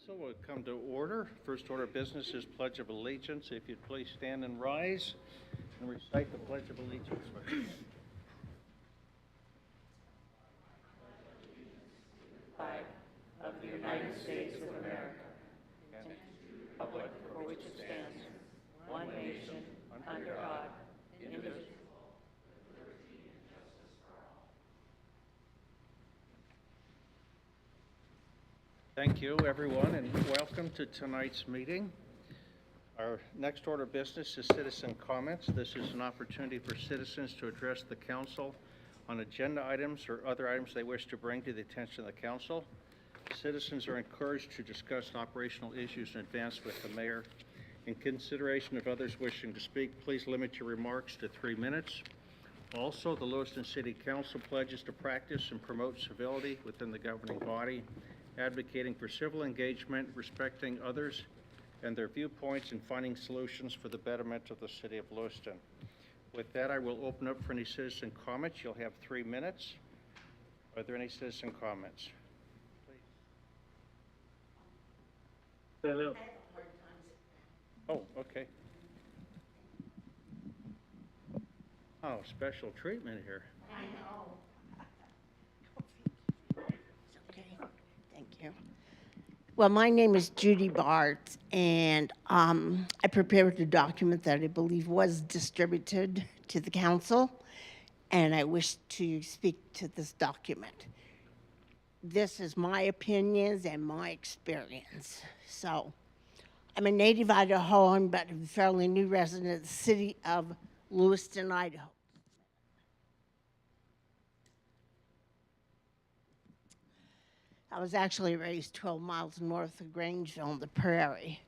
Council will come to order. First order of business is Pledge of Allegiance. If you'd please stand and rise and recite the Pledge of Allegiance. Flag of the United States of America, and to the republic for which it stands, one nation, under God, indivisible. Thank you, everyone, and welcome to tonight's meeting. Our next order of business is citizen comments. This is an opportunity for citizens to address the council on agenda items or other items they wish to bring to the attention of the council. Citizens are encouraged to discuss operational issues in advance with the mayor. In consideration of others wishing to speak, please limit your remarks to 3 minutes. Also, the Lewiston City Council pledges to practice and promote civility within the governing body, advocating for civil engagement, respecting others and their viewpoints, and finding solutions for the betterment of the city of Lewiston. With that, I will open up for any citizen comments. You'll have 3 minutes. Are there any citizen comments? Please. Hello. Oh, okay. Oh, special treatment here. I know. Okay, thank you. Well, my name is Judy Bart, and I prepared a document that I believe was distributed to the council, and I wish to speak to this document. This is my opinions and my experience. So, I'm a native Idahoan, but a fairly new resident of the city of Lewiston, Idaho. I was actually raised 12 miles north of Grangeville in the Prairie.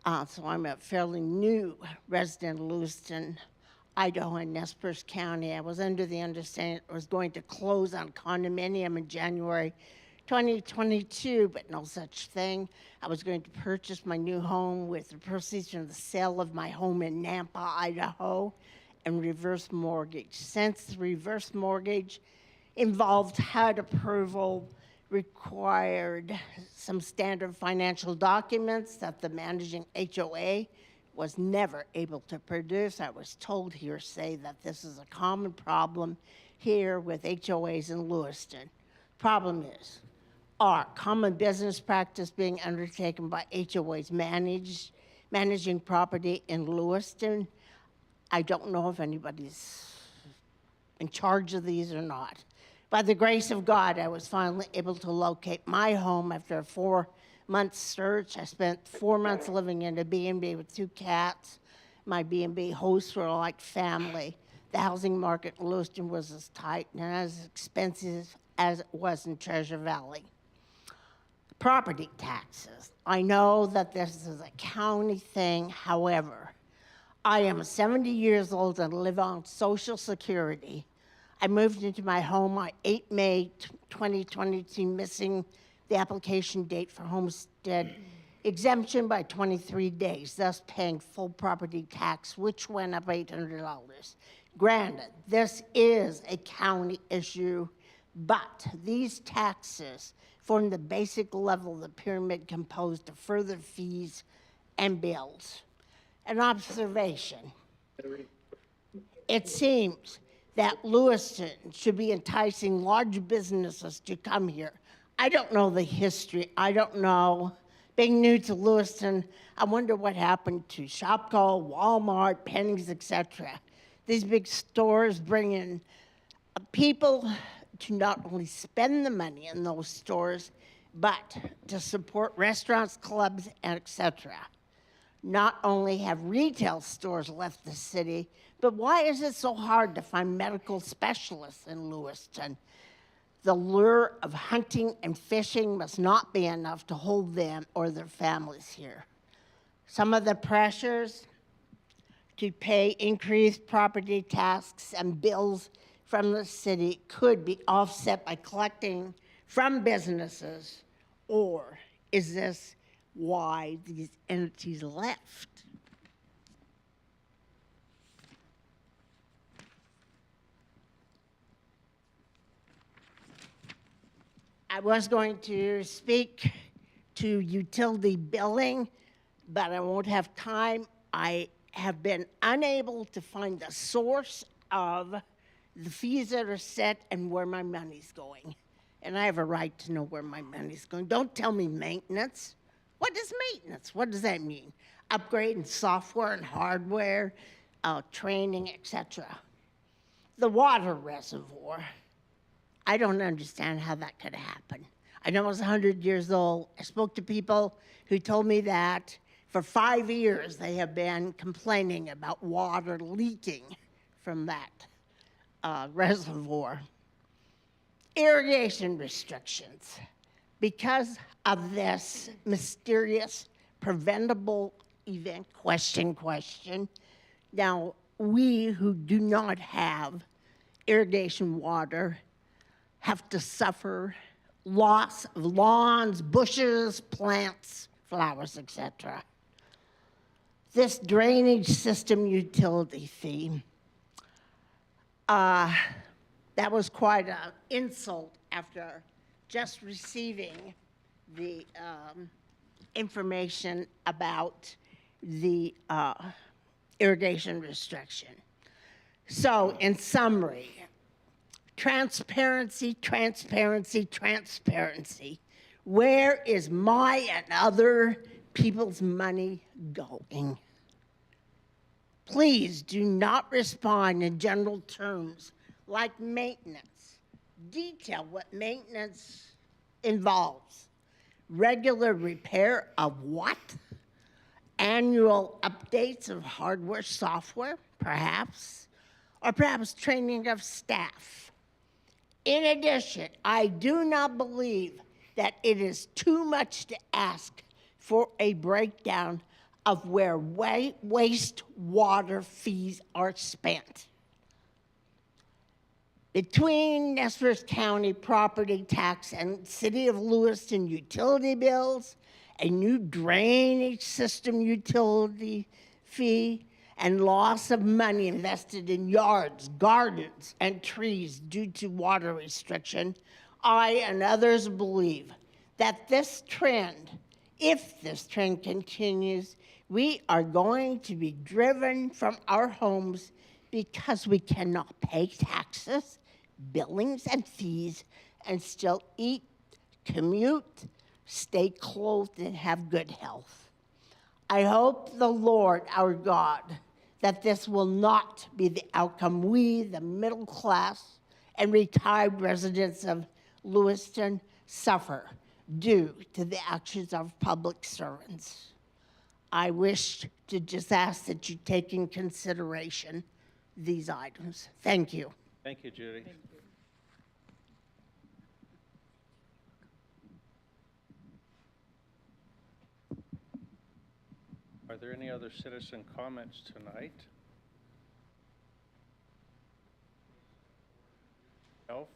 So I'm a fairly new resident of Lewiston, Idaho, and Nez Perce County. I was under the understanding it was going to close on condominium in January 2022, but no such thing. I was going to purchase my new home with the proceeds from the sale of my home in Nampa, Idaho, and reverse mortgage. Since the reverse mortgage involved HUD approval, required some standard financial documents that the managing HOA was never able to produce. I was told hearsay that this is a common problem here with HOAs in Lewiston. Problem is, our common business practice being undertaken by HOAs managing property in Lewiston. I don't know if anybody's in charge of these or not. By the grace of God, I was finally able to locate my home after a 4-month search. I spent 4 months living in a B&B with 2 cats. My B&B hosts were like family. The housing market in Lewiston was as tight and as expensive as it was in Treasure Valley. Property taxes. I know that this is a county thing. However, I am 70 years old and live on Social Security. I moved into my home on 8 May 2022, missing the application date for homestead exemption by 23 days, thus paying full property tax, which went up $800. Granted, this is a county issue, but these taxes form the basic level of the pyramid composed of further fees and bills. An observation. It seems that Lewiston should be enticing large businesses to come here. I don't know the history. I don't know. Being new to Lewiston, I wonder what happened to Shopko, Walmart, Penny's, etc. These big stores bring in people to not only spend the money in those stores, but to support restaurants, clubs, and etc. Not only have retail stores left the city, but why is it so hard to find medical specialists in Lewiston? The lure of hunting and fishing must not be enough to hold them or their families here. Some of the pressures to pay increased property taxes and bills from the city could be offset by collecting from businesses, or is this why these entities left? I was going to speak to utility billing, but I won't have time. I have been unable to find the source of the fees that are set and where my money's going. And I have a right to know where my money's going. Don't tell me maintenance. What is maintenance? What does that mean? Upgrading software and hardware, training, etc. The water reservoir. I don't understand how that could happen. I know it's 100 years old. I spoke to people who told me that for 5 years they have been complaining about water leaking from that reservoir. Irrigation restrictions. Because of this mysterious preventable event, question. Now, we who do not have irrigation water have to suffer loss of lawns, bushes, plants, flowers, etc. This drainage system utility fee, that was quite an insult after just receiving the information about the irrigation restriction. So, in summary, transparency, transparency, transparency. Where is my and other people's money going? Please do not respond in general terms like maintenance. Detail what maintenance involves. Regular repair of what? Annual updates of hardware, software, perhaps, or perhaps training of staff. In addition, I do not believe that it is too much to ask for a breakdown of where wastewater fees are spent. Between Nez Perce County property tax and City of Lewiston utility bills, a new drainage system utility fee, and loss of money invested in yards, gardens, and trees due to water restriction, I and others believe that this trend, if this trend continues, we are going to be driven from our homes because we cannot pay taxes, billings, and fees and still eat, commute, stay clothed, and have good health. I hope the Lord, our God, that this will not be the outcome we, the middle class and retired residents of Lewiston, suffer due to the actions of public servants. I wish to just ask that you take in consideration these items. Thank you. Thank you, Judy. Are there any other citizen comments tonight? Health,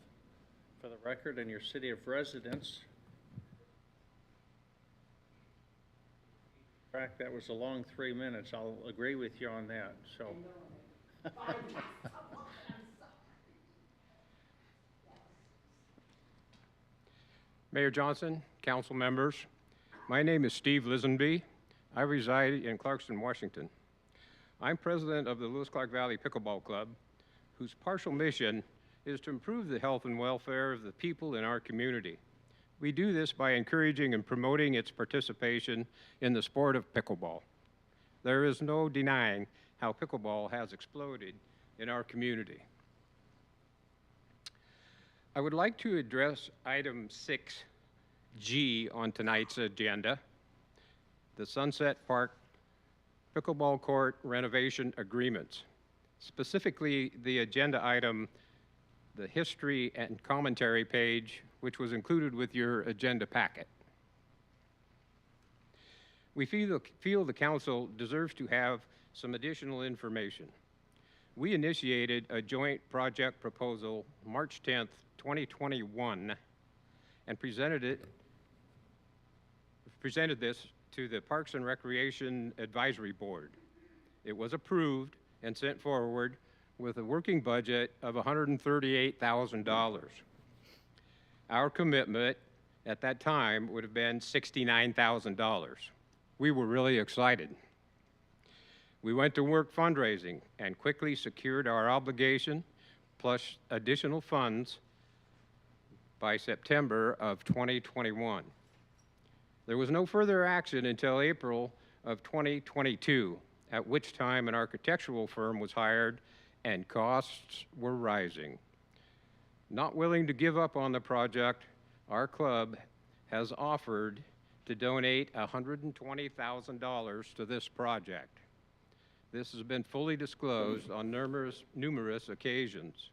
for the record, and your city of residence. In fact, that was a long 3 minutes. I'll agree with you on that, so. Mayor Johnson, council members, my name is Steve Lisenby. I reside in Clarkston, Washington. I'm president of the Lewis-Clark Valley Pickleball Club, whose partial mission is to improve the health and welfare of the people in our community. We do this by encouraging and promoting its participation in the sport of pickleball. There is no denying how pickleball has exploded in our community. I would like to address item 6G on tonight's agenda, the Sunset Park Pickleball Court renovation agreements, specifically the agenda item, the history and commentary page, which was included with your agenda packet. We feel the council deserves to have some additional information. We initiated a joint project proposal March 10th, 2021, and presented this to the Parks and Recreation Advisory Board. It was approved and sent forward with a working budget of $138,000. Our commitment at that time would have been $69,000. We were really excited. We went to work fundraising and quickly secured our obligation plus additional funds by September of 2021. There was no further action until April of 2022, at which time an architectural firm was hired and costs were rising. Not willing to give up on the project, our club has offered to donate $120,000 to this project. This has been fully disclosed on numerous occasions.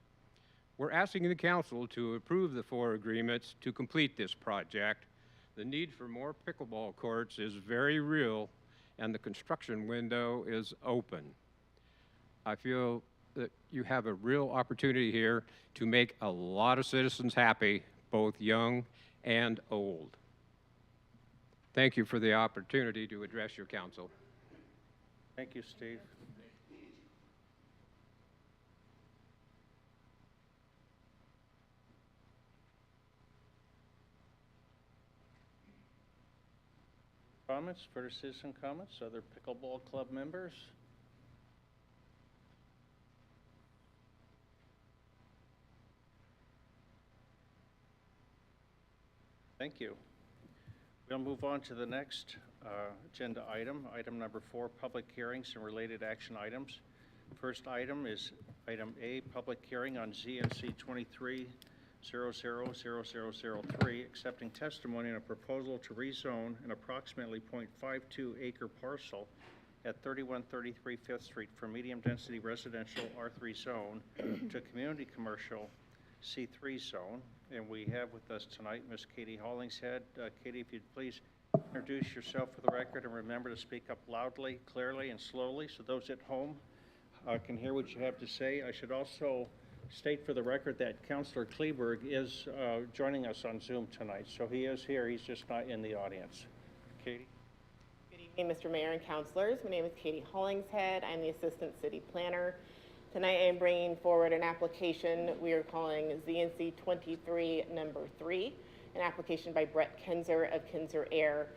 We're asking the council to approve the 4 agreements to complete this project. The need for more pickleball courts is very real, and the construction window is open. I feel that you have a real opportunity here to make a lot of citizens happy, both young and old. Thank you for the opportunity to address your council. Thank you, Steve. Comments, further citizen comments, other pickleball club members? Thank you. We'll move on to the next agenda item, item number 4, public hearings and related action items. First item is item A, public hearing on ZNC 23000003, accepting testimony on a proposal to rezone an approximately 0.52 acre parcel at 3133 5th Street from medium-density residential R3 zone to community commercial C3 zone. And we have with us tonight Ms. Katie Hollingshead. Katie, if you'd please introduce yourself for the record and remember to speak up loudly, clearly, and slowly so those at home can hear what you have to say. I should also state for the record that Councilor Kleberg is joining us on Zoom tonight. So he is here, he's just not in the audience. Katie? Good evening, Mr. Mayor and councilors. My name is Katie Hollingshead. I'm the Assistant City Planner. Tonight I am bringing forward an application we are calling ZNC 23 number 3, an application by Brett Kinzer of Kinzer Air,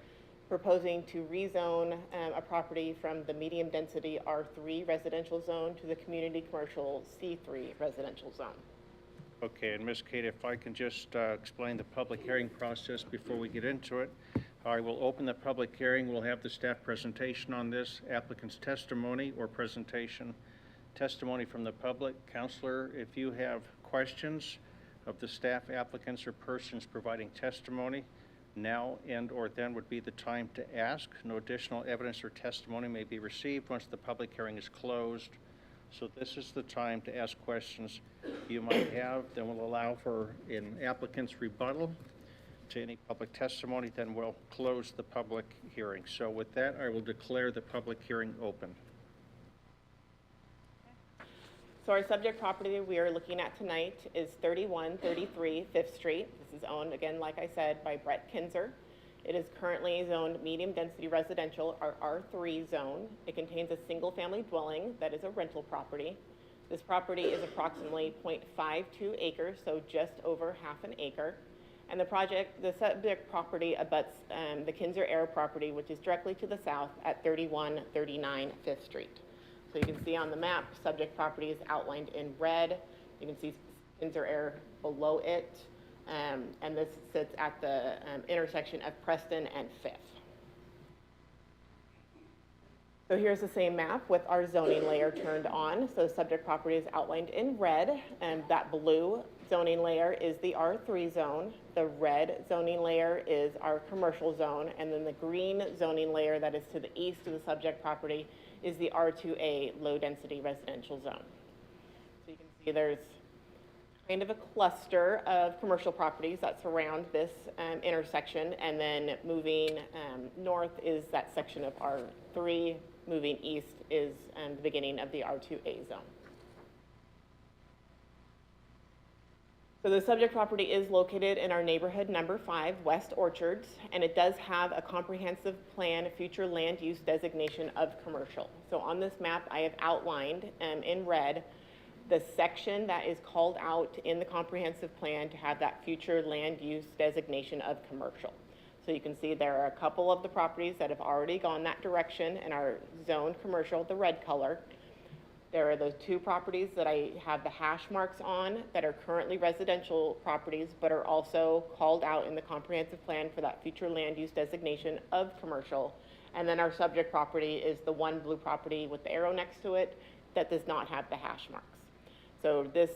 proposing to rezone a property from the medium density R3 residential zone to the community commercial C3 residential zone. Okay, and Ms. Kate, if I can just explain the public hearing process before we get into it. I will open the public hearing. We'll have the staff presentation on this, applicant's testimony or presentation, testimony from the public. Counselor, if you have questions of the staff, applicants, or persons providing testimony, now and or then would be the time to ask. No additional evidence or testimony may be received once the public hearing is closed. So this is the time to ask questions you might have. Then we'll allow for an applicant's rebuttal to any public testimony. Then we'll close the public hearing. So with that, I will declare the public hearing open. So our subject property we are looking at tonight is 3133 5th Street. This is owned, again, like I said, by Brett Kinzer. It is currently zoned medium density residential, or R3 zone. It contains a single family dwelling that is a rental property. This property is approximately 0.52 acres, so just over half an acre. And the subject property abuts the Kinzer Air property, which is directly to the south at 3139 5th Street. So you can see on the map, subject property is outlined in red. You can see Kinzer Air below it. And this sits at the intersection of Preston and 5th. So here's the same map with our zoning layer turned on. So subject property is outlined in red, and that blue zoning layer is the R3 zone. The red zoning layer is our commercial zone, and then the green zoning layer that is to the east of the subject property is the R2A low-density residential zone. So you can see there's kind of a cluster of commercial properties that surround this intersection, and then moving north is that section of R3, moving east is the beginning of the R2A zone. So the subject property is located in our neighborhood number 5, West Orchards, and it does have a comprehensive plan future land use designation of commercial. So on this map, I have outlined in red the section that is called out in the comprehensive plan to have that future land use designation of commercial. So you can see there are a couple of the properties that have already gone that direction and are zoned commercial, the red color. There are those 2 properties that I have the hash marks on that are currently residential properties, but are also called out in the comprehensive plan for that future land use designation of commercial. And then our subject property is the one blue property with the arrow next to it that does not have the hash marks. So this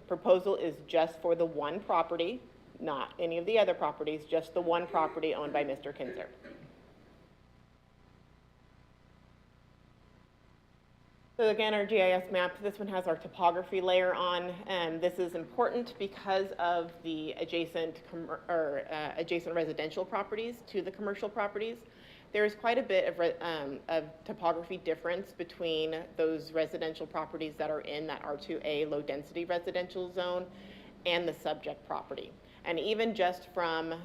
proposal is just for the one property, not any of the other properties, just the one property owned by Mr. Kinzer. So again, our GIS map, this one has our topography layer on, and this is important because of the adjacent residential properties to the commercial properties. There is quite a bit of topography difference between those residential properties that are in that R2A low density residential zone and the subject property. And even just from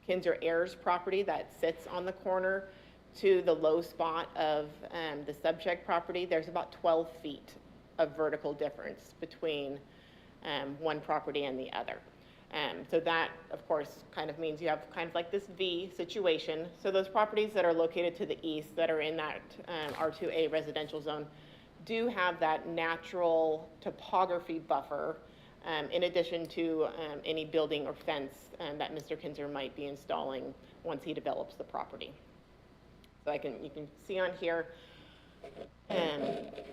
Kinzer Ayers property that sits on the corner to the low spot of the subject property, there's about 12 feet of vertical difference between one property and the other. So that, of course, kind of means you have kind of like this V situation. So those properties that are located to the east that are in that R2A residential zone do have that natural topography buffer in addition to any building or fence that Mr. Kinzer might be installing once he develops the property. So you can see on here,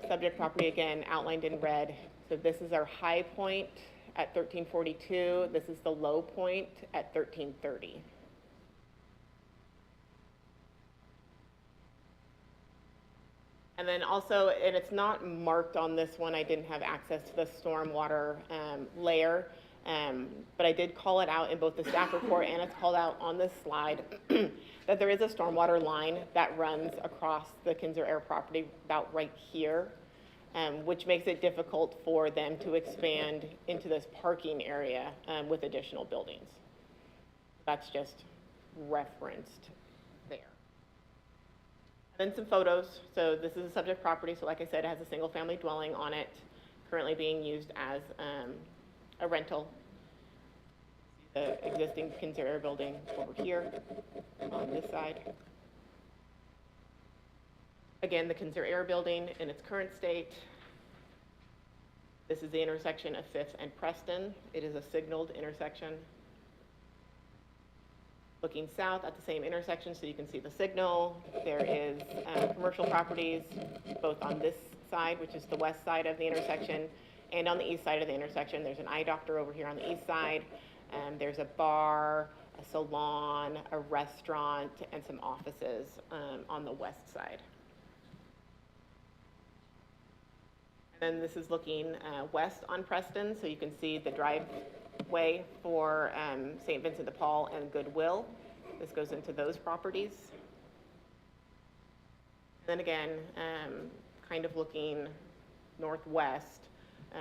subject property again outlined in red. So this is our high point at 1342. This is the low point at 1330. And then also, and it's not marked on this one, I didn't have access to the stormwater layer, but I did call it out in both the staff report and it's called out on this slide that there is a stormwater line that runs across the Kinzer Air property about right here, which makes it difficult for them to expand into this parking area with additional buildings. That's just referenced there. Then some photos. So this is a subject property. So like I said, it has a single family dwelling on it, currently being used as a rental. The existing Kinzer Air building over here on this side. Again, the Kinzer Air building in its current state. This is the intersection of 5th and Preston. It is a signaled intersection. Looking south at the same intersection so you can see the signal. There is commercial properties both on this side, which is the west side of the intersection, and on the east side of the intersection. There's an eye doctor over here on the east side. There's a bar, a salon, a restaurant, and some offices on the west side. And then this is looking west on Preston, so you can see the driveway for St. Vincent de Paul and Goodwill. This goes into those properties. And then again, kind of looking northwest,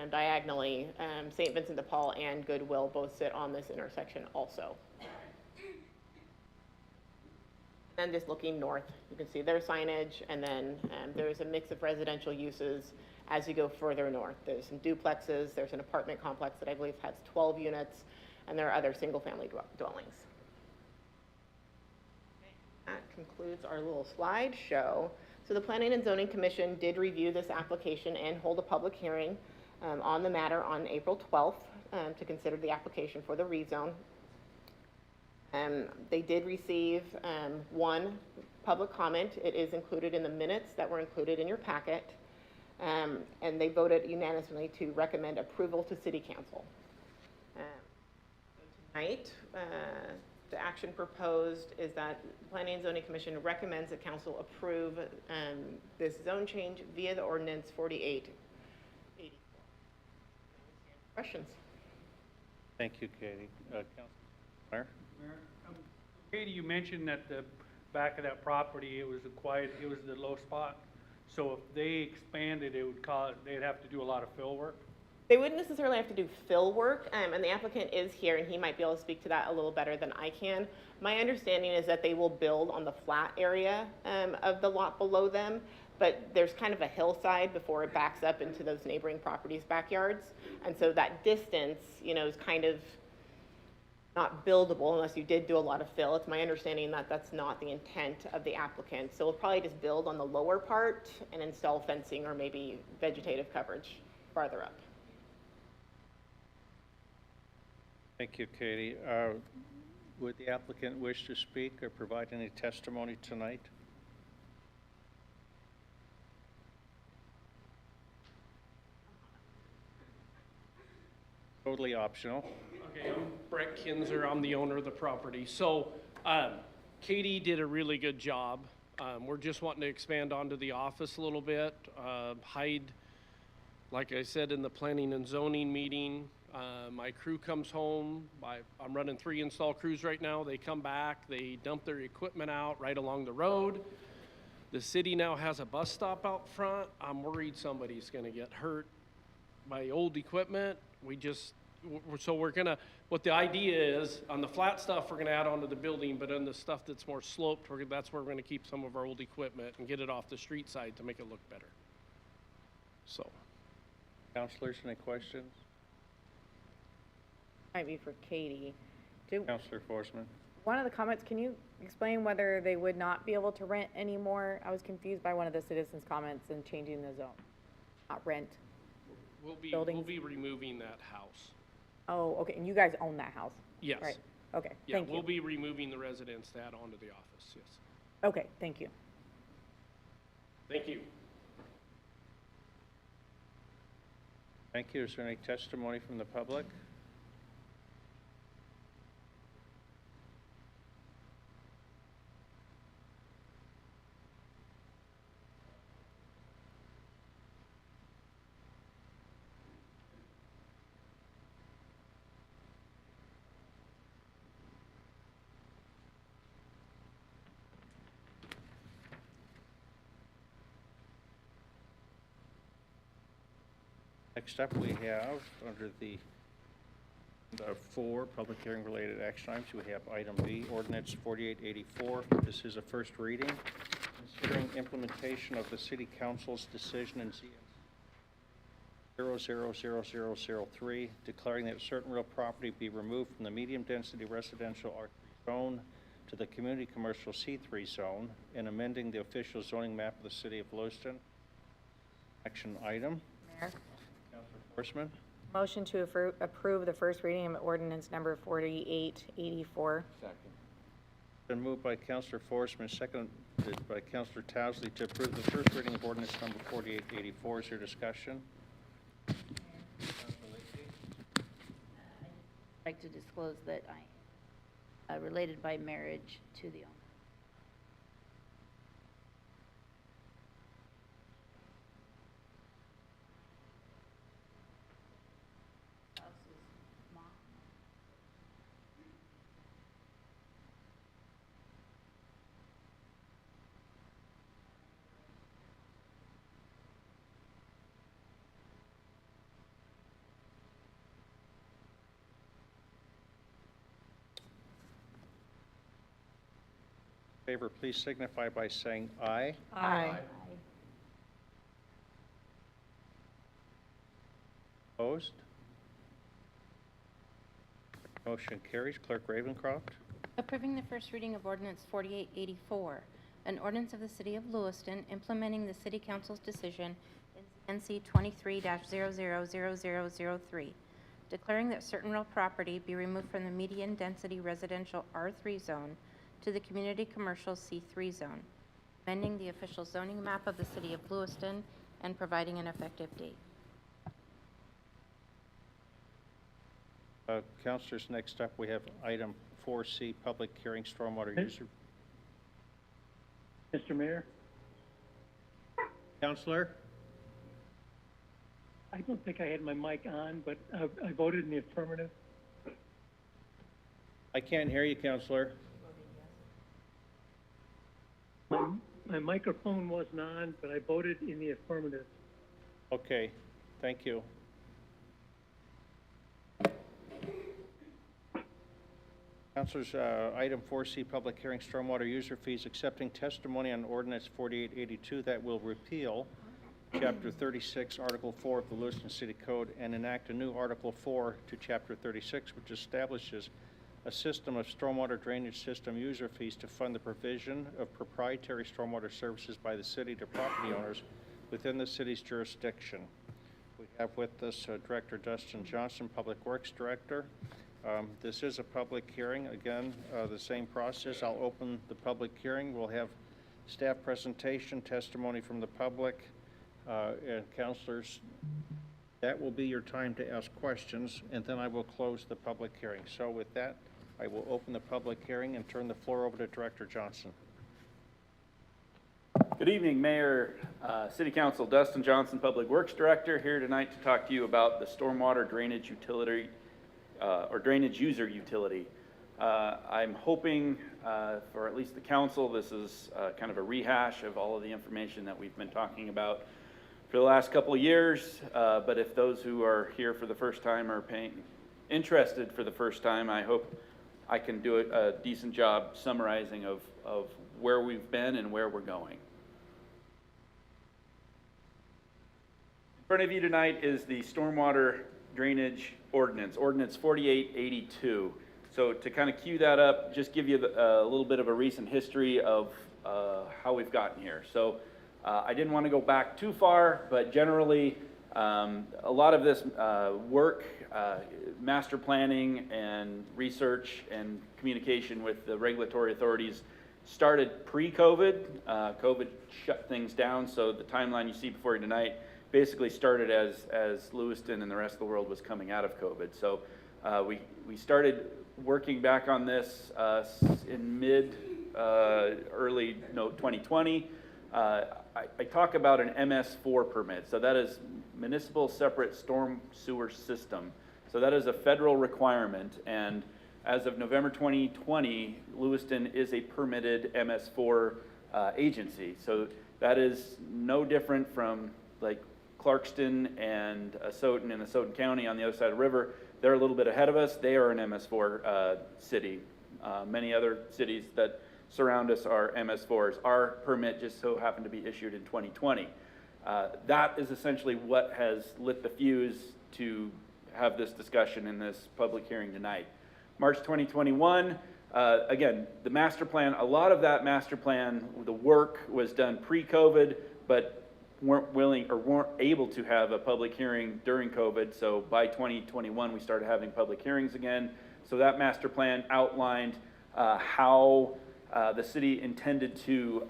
diagonally, St. Vincent de Paul and Goodwill both sit on this intersection also. And just looking north, you can see their signage, and then there's a mix of residential uses as you go further north. There's some duplexes, there's an apartment complex that I believe has 12 units, and there are other single-family dwellings. That concludes our little slideshow. So the Planning and Zoning Commission did review this application and hold a public hearing on the matter on April 12th to consider the application for the rezone. They did receive one public comment. It is included in the minutes that were included in your packet. And they voted unanimously to recommend approval to City Council. Tonight, the action proposed is that the Planning and Zoning Commission recommends that Council approve this zone change via the ordinance 4884. Questions? Thank you, Katie. Councilor Meyer? Katie, you mentioned that the back of that property, it was the low spot. So if they expanded, they'd have to do a lot of fill work? They wouldn't necessarily have to do fill work, and the applicant is here, and he might be able to speak to that a little better than I can. My understanding is that they will build on the flat area of the lot below them. but there's kind of a hillside before it backs up into those neighboring properties' backyards. And so that distance, is kind of not buildable unless you did do a lot of fill. It's my understanding that that's not the intent of the applicant. So we'll probably just build on the lower part and install fencing or maybe vegetative coverage farther up. Thank you, Katie. Would the applicant wish to speak or provide any testimony tonight? Totally optional. Okay, I'm Brett Kinzer, I'm the owner of the property. So, Katie did a really good job. We're just wanting to expand onto the office a little bit, hide, like I said in the planning and zoning meeting, my crew comes home, I'm running 3 install crews right now, they come back, they dump their equipment out right along the road. The city now has a bus stop out front, I'm worried somebody's gonna get hurt by old equipment. What the idea is, on the flat stuff, we're gonna add onto the building, but on the stuff that's more sloped, that's where we're gonna keep some of our old equipment and get it off the street side to make it look better. So, Councilors, any questions? Might be for Katie. Councilor Forsman? One of the comments, can you explain whether they would not be able to rent anymore? I was confused by one of the citizens' comments and changing the zone. Not rent. we'll Buildings. be removing that house. Oh, okay, and you guys own that house? Yes. Right, okay, Yeah, thank we'll you. be removing the residents to add onto the office, yes. Okay, thank you. Thank you. Thank you. Is there any testimony from the public? Next up, we have, under the 4 public hearing related action items, we have item B, ordinance 4884. This is a first reading. Considering implementation of the city council's decision in ZN 000003, declaring that certain real property be removed from the medium density residential R3 zone to the community commercial C3 zone, and amending the official zoning map of the city of Lewiston. Action item. Mayor, Horseman, motion to approve the first reading of ordinance number 4884. been moved by Councilor Forsman, seconded by Councilor Towsley to approve the first reading of ordinance number 4884. Is there discussion? I'd like to disclose that I related by marriage to the owner. Spouse's mom. In favor, please signify by saying aye. Aye. Opposed? Motion carries. Clerk Ravencroft. Approving the first reading of ordinance 4884, an ordinance of the city of Lewiston implementing the city council's decision in NC 23-000003, declaring that certain real property be removed from the median density residential R3 zone to the community commercial C3 zone, amending the official zoning map of the city of Lewiston and providing an effective date. Councilors, next up, we have item 4C, public hearing stormwater user. Mr. Mayor, Councilor? I don't think I had my mic on, but I voted in the affirmative. I can't hear you, Councilor. My microphone wasn't on, but I voted in the affirmative. Okay, thank you. Councilors, item 4C, public hearing, stormwater user fees, accepting testimony on ordinance 4882 that will repeal Chapter 36, Article 4 of the Lewiston City Code and enact a new Article 4 to Chapter 36, which establishes a system of stormwater drainage system user fees to fund the provision of proprietary stormwater services by the city to property owners within the city's jurisdiction. We have with us Director Dustin Johnson, Public Works Director. This is a public hearing. Again, the same process. I'll open the public hearing. We'll have staff presentation, testimony from the public, and councilors. That will be your time to ask questions, and then I will close the public hearing. So with that, I will open the public hearing and turn the floor over to Director Johnson. Good evening, Mayor, City Council. Dustin Johnson, Public Works Director, here tonight to talk to you about the stormwater drainage utility, or drainage user utility. I'm hoping for at least the council, this is kind of a rehash of all of the information that we've been talking about for the last couple of years, but if those who are here for the first time are interested for the first time, I hope I can do a decent job summarizing of where we've been and where we're going. In front of you tonight is the Stormwater Drainage Ordinance, Ordinance 4882. So to kind of cue that up, just give you a little bit of a recent history of how we've gotten here. So I didn't want to go back too far, but generally a lot of this work, master planning and research and communication with the regulatory authorities started pre-COVID. COVID shut things down, so the timeline you see before you tonight basically started as Lewiston and the rest of the world was coming out of COVID. So we started working back on this in early 2020. I talk about an MS4 permit. So that is Municipal Separate Storm Sewer System. So that is a federal requirement, and as of November 2020, Lewiston is a permitted MS4 agency. So that is no different from like Clarkston and Asotin in Asotin County on the other side of the river. They're a little bit ahead of us. They are an MS4 city. Many other cities that surround us are MS4s. Our permit just so happened to be issued in 2020. That is essentially what has lit the fuse to have this discussion in this public hearing tonight. March 2021, again, the master plan, a lot of that master plan, the work was done pre-COVID, but weren't willing or weren't able to have a public hearing during COVID. So by 2021, we started having public hearings again. So that master plan outlined how the city intended to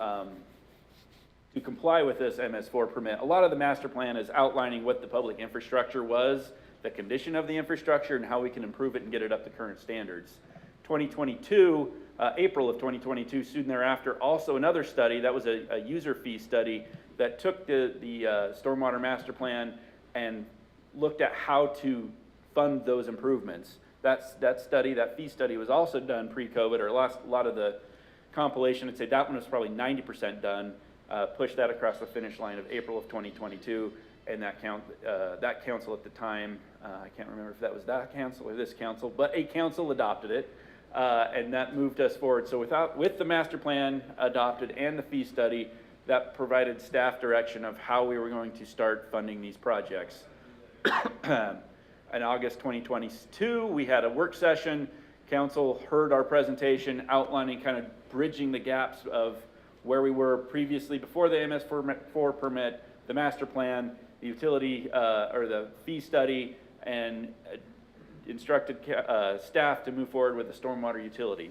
comply with this MS4 permit. A lot of the master plan is outlining what the public infrastructure was, the condition of the infrastructure, and how we can improve it and get it up to current standards. 2022, April of 2022, soon thereafter, also another study, that was a user fee study that took the stormwater master plan and looked at how to fund those improvements. That study, that fee study was also done pre-COVID, or a lot of the compilation, I'd say that one was probably 90% done, pushed that across the finish line of April of 2022, and that council at the time, I can't remember if that was that council or this council, but a council adopted it, and that moved us forward. So with the master plan adopted and the fee study, that provided staff direction of how we were going to start funding these projects. In August 2022, we had a work session. Council heard our presentation outlining kind of bridging the gaps of where we were previously before the MS4 permit, the master plan, the utility or the fee study, and instructed staff to move forward with the stormwater utility.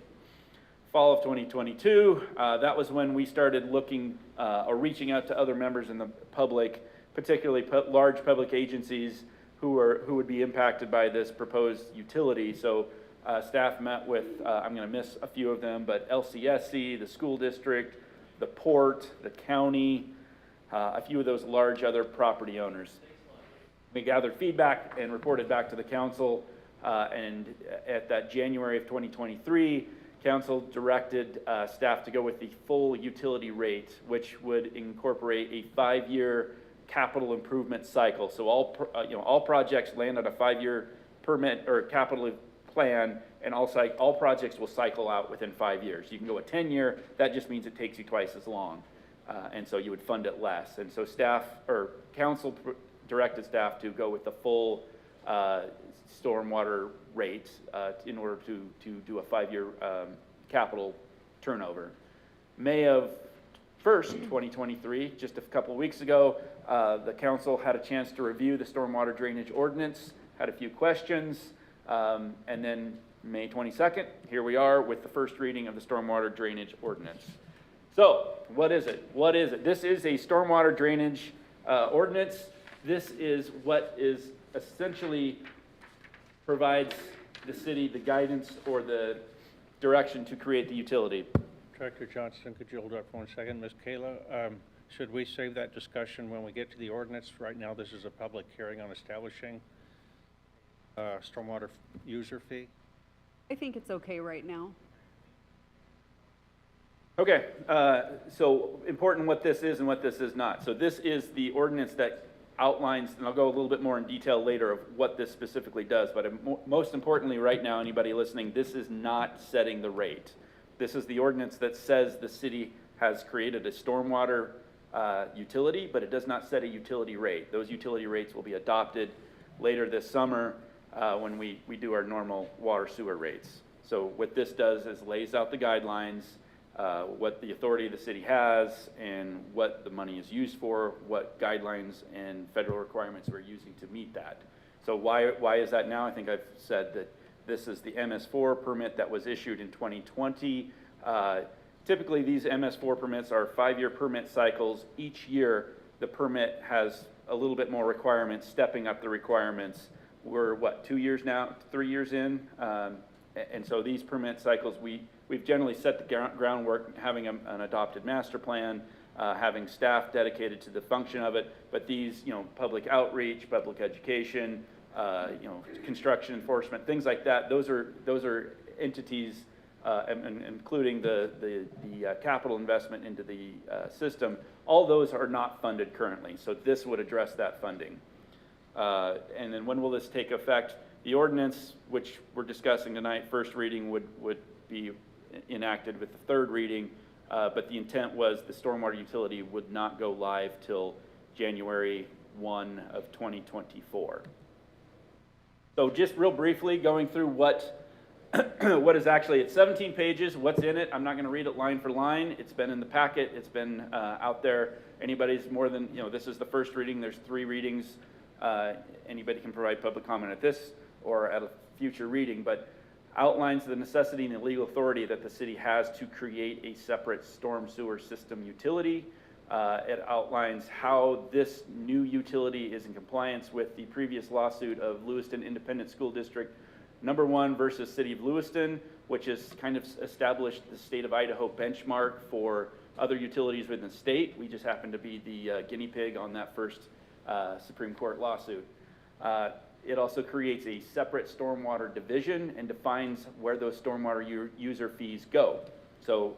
Fall of 2022, that was when we started looking or reaching out to other members in the public, particularly large public agencies who would be impacted by this proposed utility. So staff met with, I'm going to miss a few of them, but LCSC, the school district, the port, the county, a few of those large other property owners. We gathered feedback and reported back to the council, and at that January of 2023, council directed staff to go with the full utility rate, which would incorporate a 5-year capital improvement cycle. So all projects land on a 5-year permit or capital plan, and all projects will cycle out within 5 years. You can go a 10-year, that just means it takes you twice as long, and so you would fund it less. And so council directed staff to go with the full stormwater rates in order to do a 5-year capital turnover. May of 1st, 2023, just a couple weeks ago, the council had a chance to review the stormwater drainage ordinance, had a few questions, and then May 22nd, here we are with the first reading of the stormwater drainage ordinance. So, what is it? What is it? This is a stormwater drainage ordinance. This is what is essentially provides the city the guidance or the direction to create the utility. Director Johnson, could you hold up for 1 second? Ms. Kayla, should we save that discussion when we get to the ordinance? Right now, this is a public hearing on establishing stormwater user fee. I think it's okay right now. Okay, so important what this is and what this is not. So this is the ordinance that outlines, and I'll go a little bit more in detail later of what this specifically does, but most importantly right now, anybody listening, this is not setting the rate. This is the ordinance that says the city has created a stormwater utility, but it does not set a utility rate. Those utility rates will be adopted later this summer when we do our normal water sewer rates. So what this does is lays out the guidelines, what the authority of the city has, and what the money is used for, what guidelines and federal requirements we're using to meet that. So why is that now? I think I've said that this is the MS4 permit that was issued in 2020. Typically, these MS4 permits are 5-year permit cycles. Each year, the permit has a little bit more requirements, stepping up the requirements. We're, 2 years now, 3 years in? And so these permit cycles, we've generally set the groundwork, having an adopted master plan, having staff dedicated to the function of it, but these, public outreach, public education, construction enforcement, things like that, those are entities, including the capital investment into the system. All those are not funded currently, so this would address that funding. And then when will this take effect? The ordinance, which we're discussing tonight, first reading would be enacted with the third reading, but the intent was the stormwater utility would not go live till January 1 of 2024. So just real briefly, going through what is actually, it's 17 pages, what's in it. I'm not going to read it line for line. It's been in the packet. It's been out there. Anybody's more than, this is the first reading. There's 3 readings. Anybody can provide public comment at this or at a future reading, but outlines the necessity and the legal authority that the city has to create a separate storm sewer system utility. It outlines how this new utility is in compliance with the previous lawsuit of Lewiston Independent School District number 1 versus City of Lewiston, which has kind of established the state of Idaho benchmark for other utilities within the state. We just happen to be the guinea pig on that first Supreme Court lawsuit. It also creates a separate stormwater division and defines where those stormwater user fees go. So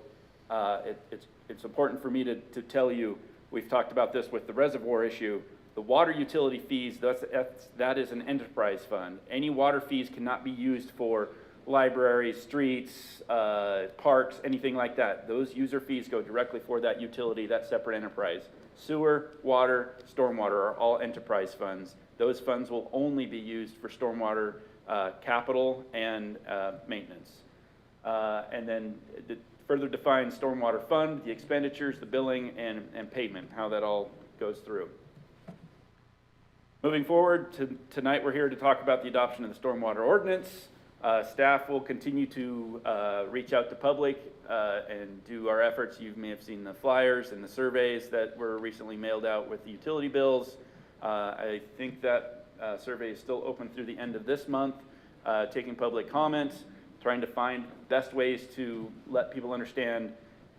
it's important for me to tell you, we've talked about this with the reservoir issue, the water utility fees, that is an enterprise fund. Any water fees cannot be used for libraries, streets, parks, anything like that. Those user fees go directly for that utility, that separate enterprise. Sewer, water, stormwater are all enterprise funds. Those funds will only be used for stormwater capital and maintenance. And then it further defines stormwater fund, the expenditures, the billing, and payment, how that all goes through. Moving forward, tonight we're here to talk about the adoption of the stormwater ordinance. Staff will continue to reach out to public and do our efforts. You may have seen the flyers and the surveys that were recently mailed out with the utility bills. I think that survey is still open through the end of this month, taking public comments, trying to find best ways to let people understand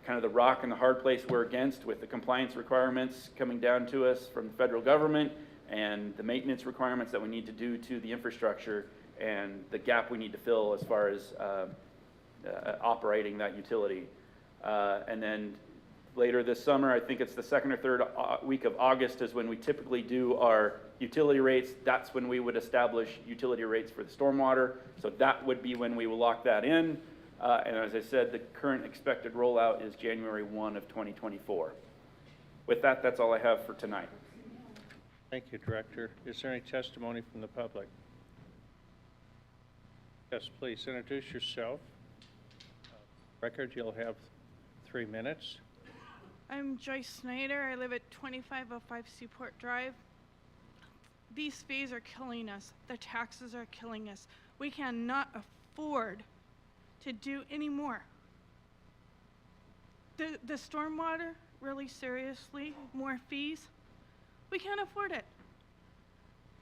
kind of the rock and the hard place we're against with the compliance requirements coming down to us from the federal government and the maintenance requirements that we need to do to the infrastructure and the gap we need to fill as far as operating that utility. And then later this summer. I think it's the second or third week of August is when we typically do our utility rates. That's when we would establish utility rates for the stormwater. So that would be when we will lock that in. And as I said, the current expected rollout is January 1 of 2024. With that, that's all I have for tonight. Thank you, Director. Is there any testimony from the public? Yes, please introduce yourself. Record, you'll have 3 minutes. I'm Joyce Snyder. I live at 2505 Seaport Drive. These fees are killing us. The taxes are killing us. We cannot afford to do any more. The stormwater, really seriously, more fees. We can't afford it.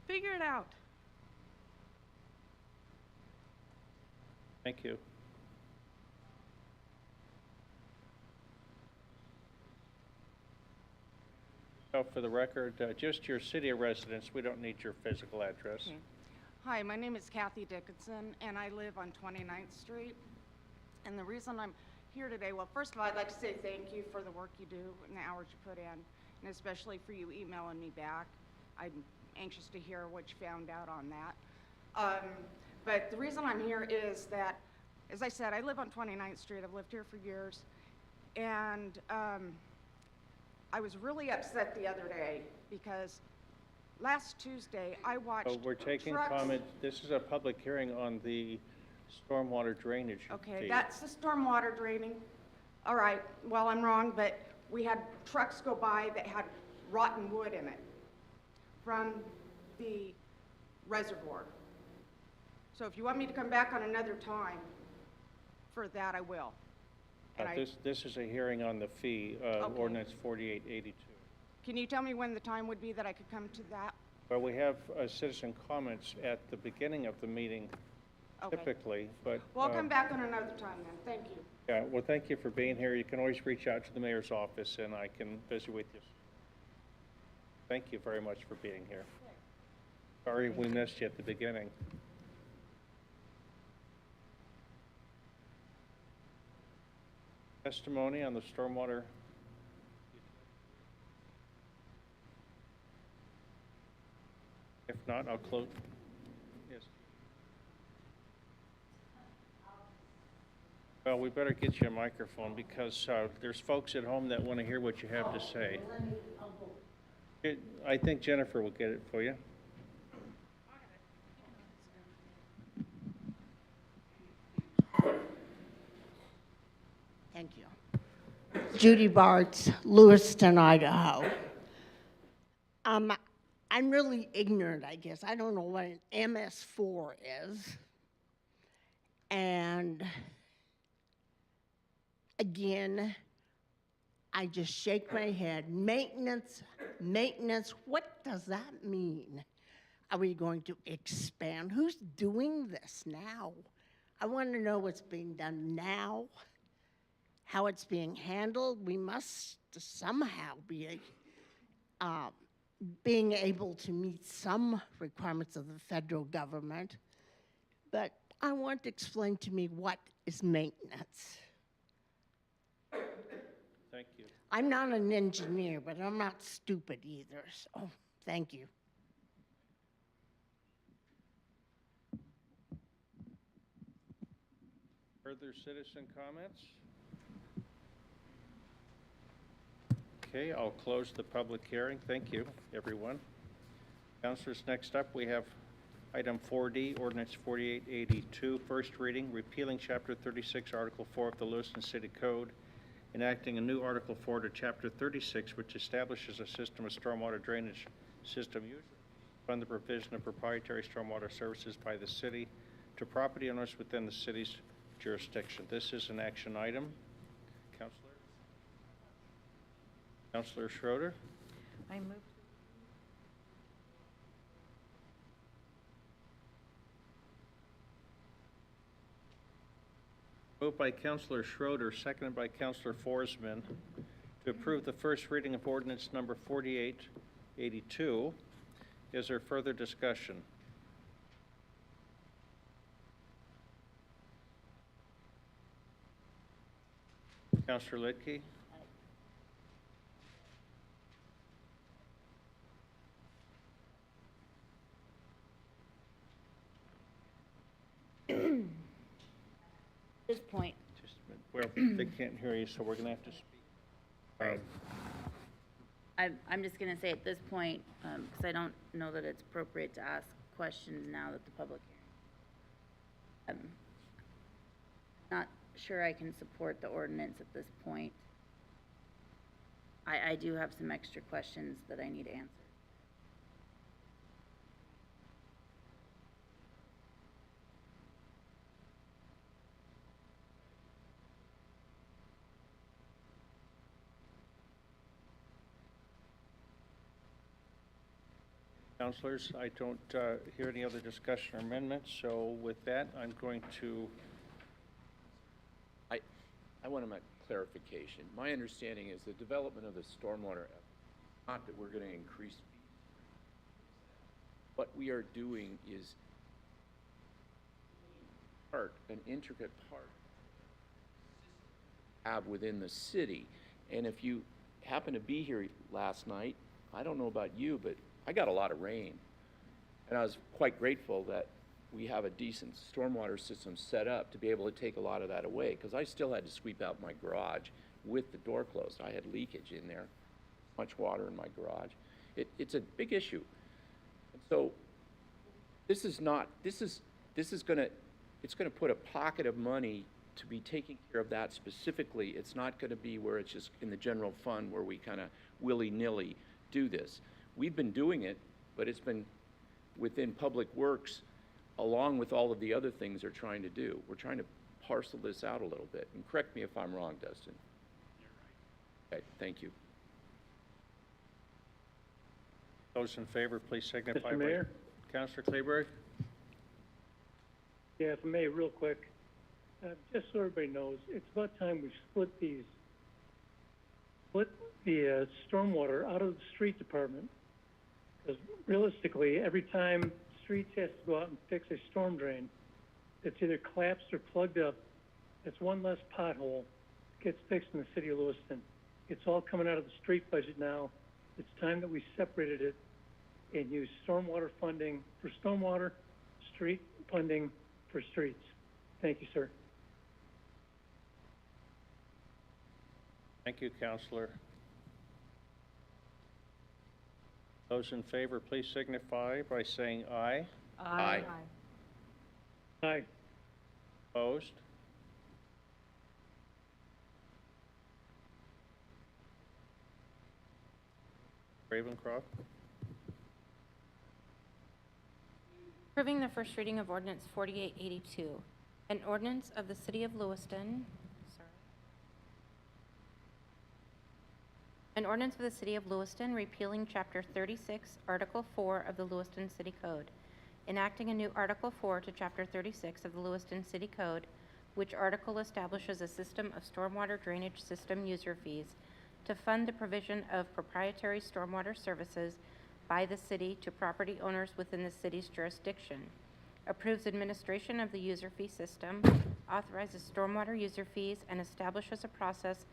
Figure it out. Thank you. So for the record, just your city of residence. We don't need your physical address. Okay. Hi, my name is Kathy Dickinson, and I live on 29th Street. And the reason I'm here today, well, first of all, I'd like to say thank you for the work you do and the hours you put in, and especially for you emailing me back. I'm anxious to hear what you found out on that. But the reason I'm here is that, as I said, I live on 29th Street. I've lived here for years. And I was really upset the other day because last Tuesday I watched So we're taking trucks. comment. This is a public hearing on the stormwater drainage Okay, fee. that's the stormwater draining. All right, well, I'm wrong, but we had trucks go by that had rotten wood in it from the reservoir. So if you want me to come back on another time for that, I will. And This is a hearing on the fee, Okay. ordinance 4882. Can you tell me when the time would be that I could come to that? Well, we have citizen comments at the beginning of the meeting Okay. typically, but. Well, I'll come back on another time then. Thank you. Yeah, well, thank you for being here. You can always reach out to the mayor's office and I can visit with you. Thank you very much for being here. Sorry we missed you at the beginning. Testimony on the stormwater. If not, I'll close. Yes. Well, we better get you a microphone because there's folks at home that want to hear what you have to say. I think Jennifer will get it for you. Thank you. Judy Bartz, Lewiston, Idaho. I'm really ignorant, I guess. I don't know what an MS4 is. And again, I just shake my head. Maintenance, what does that mean? Are we going to expand? Who's doing this now? I want to know what's being done now, how it's being handled. We must somehow be being able to meet some requirements of the federal government. But I want to explain to me what is maintenance. Thank you. I'm not an engineer, but I'm not stupid either, so thank you. Further citizen comments? Okay, I'll close the public hearing. Thank you, everyone. Councilors, next up we have item 4D, ordinance 4882, first reading, repealing Chapter 36, Article 4 of the Lewiston City Code, enacting a new Article 4 to Chapter 36, which establishes a system of stormwater drainage system used to fund the provision of proprietary stormwater services by the city to property owners within the city's jurisdiction. This is an action item. Councilor Schroeder. I move. Moved by Councilor Schroeder, seconded by Councilor Forsman, to approve the first reading of ordinance number 4882. Is there further discussion? Councilor Lidke. At this point, Just a minute. Well, they can't hear you, so we're gonna have to speak. Right. I'm just gonna say at this point, because I don't know that it's appropriate to ask questions now that the public hearing. Not sure I can support the ordinance at this point. I do have some extra questions that I need answered. Councilors, I don't hear any other discussion or amendments, so with that, I'm going to, I want to make clarification. My understanding is the development of the stormwater, not that we're going to increase fees. What we are doing is an intricate part have within the city. And if you happen to be here last night, I don't know about you, but I got a lot of rain. And I was quite grateful that we have a decent stormwater system set up to be able to take a lot of that away, because I still had to sweep out my garage with the door closed. I had leakage in there, much water in my garage. It's a big issue. And so this is gonna put a pocket of money to be taking care of that specifically. It's not gonna be where it's just in the general fund where we kind of willy-nilly do this. We've been doing it, but it's been within Public Works, along with all of the other things they're trying to do. We're trying to parcel this out a little bit. And correct me if I'm wrong, Dustin. You're right. Okay, thank you. those in favor, please signify by. Mr. Mayor? Councilor Kleberg? Yeah, if I may, real quick, just so everybody knows, it's about time we split the stormwater out of the street department. Because realistically, every time streets has to go out and fix a storm drain, it's either collapsed or plugged up. It's one less pothole gets fixed in the city of Lewiston. It's all coming out of the street budget now. It's time that we separated it and used stormwater funding for stormwater, street funding for streets. Thank you, sir. Thank you, Councilor. Those in favor, please signify by saying aye. Aye. Aye. Opposed? Ravencroft? Approving the first reading of ordinance 4882, an ordinance of the city of Lewiston, an ordinance of the city of Lewiston repealing chapter 36, article 4 of the Lewiston City Code, enacting a new article 4 to chapter 36 of the Lewiston City Code, which article establishes a system of stormwater drainage system user fees to fund the provision of proprietary stormwater services by the city to property owners within the city's jurisdiction, approves administration of the user fee system, authorizes stormwater user fees, and establishes a process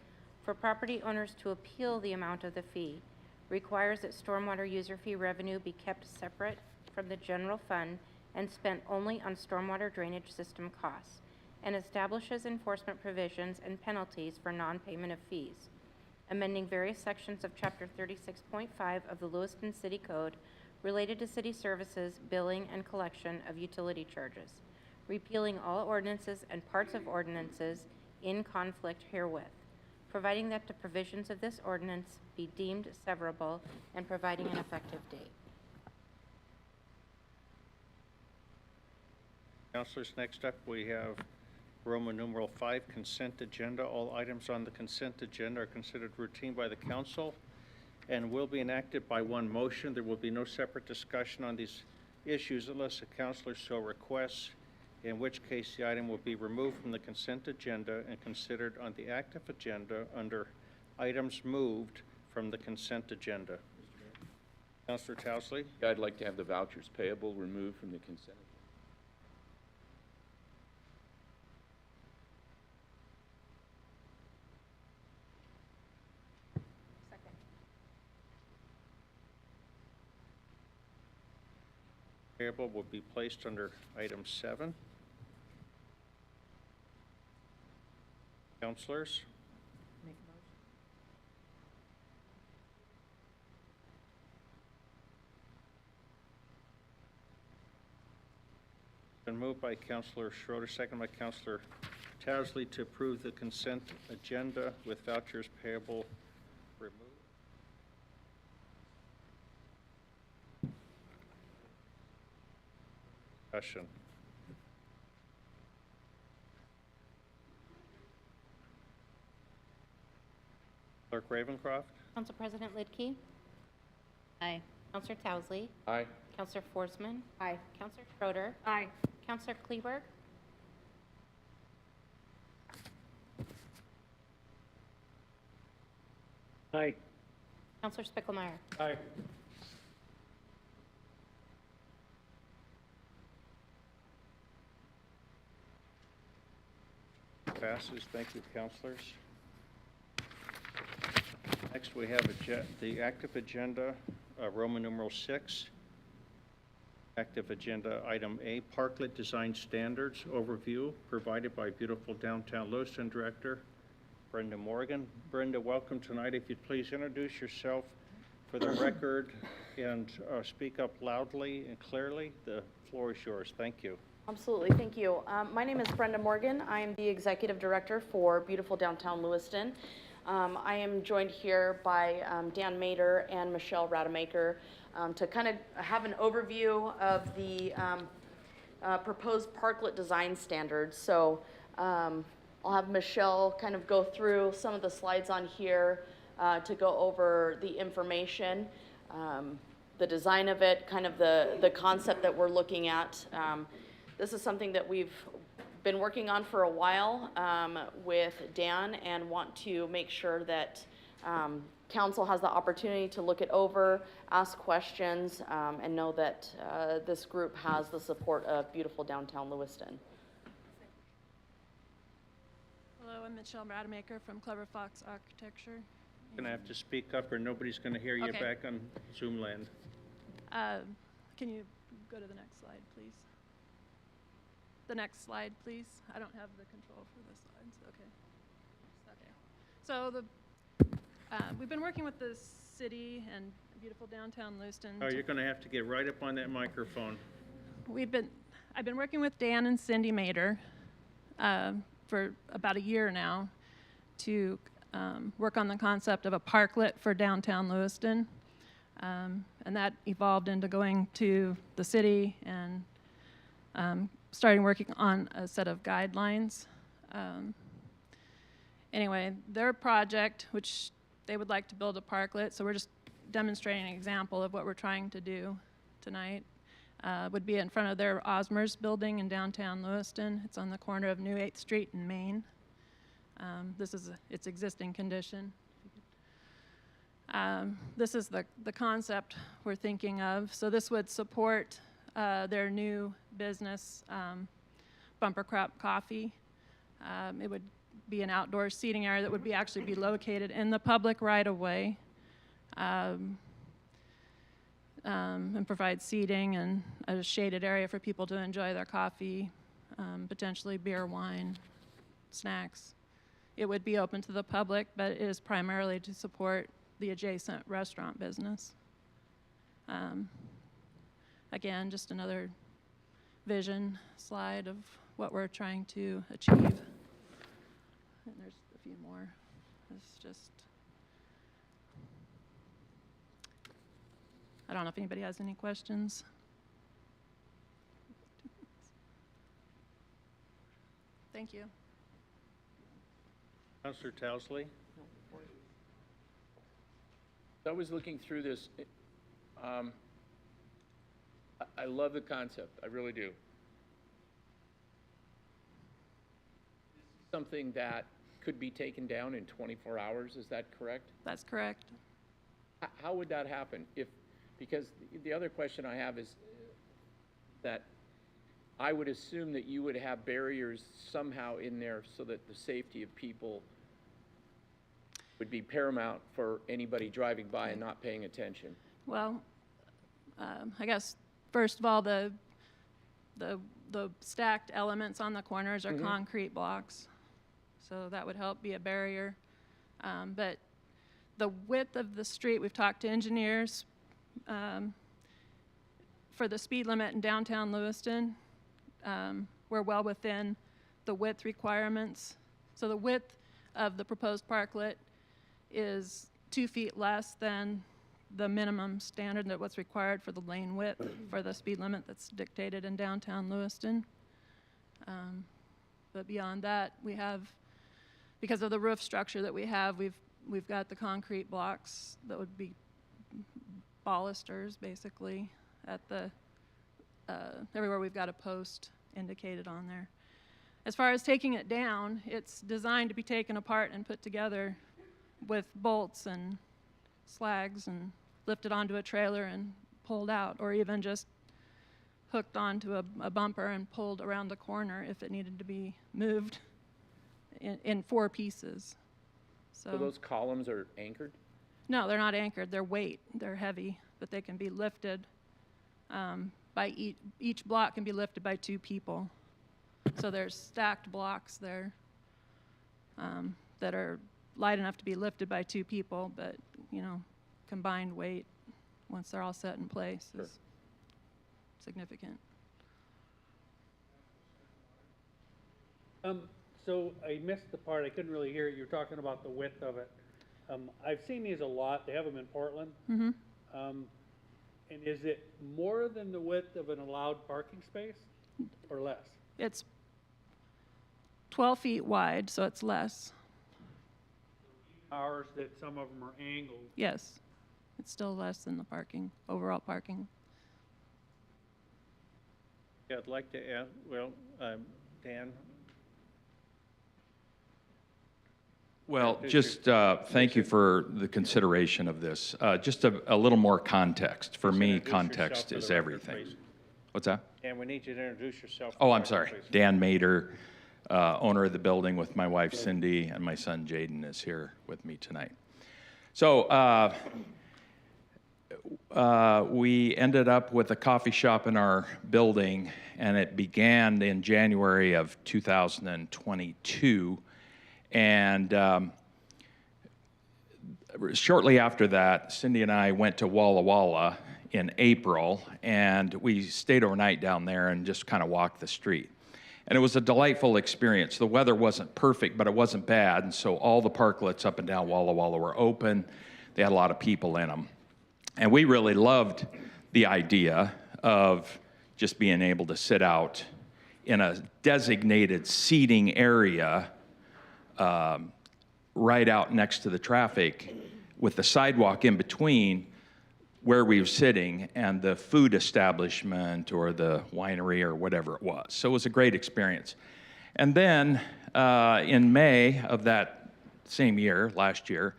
for property owners to appeal the amount of the fee, requires that stormwater user fee revenue be kept separate from the general fund and spent only on stormwater drainage system costs, and establishes enforcement provisions and penalties for non-payment of fees, amending various sections of Chapter 36.5 of the Lewiston City Code related to city services, billing, and collection of utility charges, repealing all ordinances and parts of ordinances in conflict herewith, providing that the provisions of this ordinance be deemed severable, and providing an effective date. Councilors, next up, we have Roman numeral 5, consent agenda. All items on the consent agenda are considered routine by the council and will be enacted by one motion. There will be no separate discussion on these issues unless a councilor so requests, in which case the item will be removed from the consent agenda and considered on the active agenda under items moved from the consent agenda. Councilor Towsley? I'd like to have the vouchers payable removed from the consent. Payable will be placed under item 7. Councilors? Been moved by Councilor Schroeder, second by Councilor Towsley to approve the consent agenda with vouchers payable removed. Discussion. Clerk Ravencroft? Council President Lidkey. Aye. Counselor Towsley. Aye. Counselor Forsman. Aye. Counselor Schroeder. Aye. Counselor Kleberg. Aye. Counselor Spickelmeyer. Aye. Passes. Thank you, councilors. Next, we have the active agenda, Roman numeral 6. Active agenda, item A, Parklet Design Standards Overview, provided by beautiful downtown Lewiston Director Brenda Morgan. Brenda, welcome tonight. If you'd please introduce yourself for the record and speak up loudly and clearly. The floor is yours. Thank you. Absolutely, thank you. My name is Brenda Morgan. I am the Executive Director for beautiful downtown Lewiston. I am joined here by Dan Mader and Michelle Rademacher to kind of have an overview of the proposed parklet design standards. So I'll have Michelle kind of go through some of the slides on here to go over the information, the design of it, kind of the concept that we're looking at. This is something that we've been working on for a while with Dan and want to make sure that council has the opportunity to look it over, ask questions, and know that this group has the support of beautiful downtown Lewiston. Hello, I'm Michelle Rademacher from Clever Fox Architecture. You're going to have to speak up or nobody's going to hear you Okay. back on Zoom land. Can you go to the next slide, please? The next slide, please. I don't have the control for the slides. Okay. So we've been working with the city and beautiful downtown Lewiston. Oh, you're going to have to get right up on that microphone. I've been working with Dan and Cindy Mader for about a year now to work on the concept of a parklet for downtown Lewiston. And that evolved into going to the city and starting working on a set of guidelines. Anyway, their project, which they would like to build a parklet, so we're just demonstrating an example of what we're trying to do tonight, would be in front of their Osmers building in downtown Lewiston. It's on the corner of New 8th Street and Main. This is its existing condition. This is the concept we're thinking of. So this would support their new business, Bumper Crop Coffee. It would be an outdoor seating area that would actually be located in the public right-of-way and provide seating and a shaded area for people to enjoy their coffee, potentially beer, wine, snacks. It would be open to the public, but it is primarily to support the adjacent restaurant business. Again, just another vision slide of what we're trying to achieve. And there's a few more. It's just, I don't know if anybody has any questions. Thank you. Councilor Towsley? I was looking through this. I love the concept. I really do. Something that could be taken down in 24 hours, is that correct? That's correct. How would that happen? Because the other question I have is that I would assume that you would have barriers somehow in there so that the safety of people would be paramount for anybody driving by and not paying attention. Well, I guess first of all, the stacked elements on the corners are concrete blocks. so that would help be a barrier. But the width of the street, we've talked to engineers for the speed limit in downtown Lewiston. We're well within the width requirements. So the width of the proposed parklet is 2 feet less than the minimum standard that what's required for the lane width for the speed limit that's dictated in downtown Lewiston. But beyond that, we have, because of the roof structure that we have, we've got the concrete blocks that would be balusters, basically, at the everywhere we've got a post indicated on there. As far as taking it down, it's designed to be taken apart and put together with bolts and slags and lifted onto a trailer and pulled out, or even just hooked onto a bumper and pulled around the corner if it needed to be moved in 4 pieces. So those columns are anchored? No, they're not anchored. They're weight. They're heavy, but they can be lifted by each block can be lifted by 2 people. So there's stacked blocks there that are light enough to be lifted by 2 people, but combined weight once they're all set in place is significant. So I missed the part, I couldn't really hear it, you were talking about the width of it. I've seen these a lot, they have them in Portland. Mm-hmm. And is it more than the width of an allowed parking space, or less? It's 12 feet wide, so it's less. Ours, that some of them are angled. Yes, it's still less than the parking, overall parking. Yeah, I'd like to add, Dan? Well, just thank you for the consideration of this. Just a little more context. For me, context is everything. What's that? And we need you to introduce yourself. Oh, I'm sorry. Dan Mader, owner of the building with my wife Cindy, and my son Jaden is here with me tonight. So we ended up with a coffee shop in our building, and it began in January of 2022. And shortly after that, Cindy and I went to Walla Walla in April, and we stayed overnight down there and just kind of walked the street. And it was a delightful experience. The weather wasn't perfect, but it wasn't bad, and so all the parklets up and down Walla Walla were open. They had a lot of people in them. And we really loved the idea of just being able to sit out in a designated seating area right out next to the traffic with the sidewalk in between where we were sitting and the food establishment or the winery or whatever it was. So it was a great experience. And then in May of that same year, last year,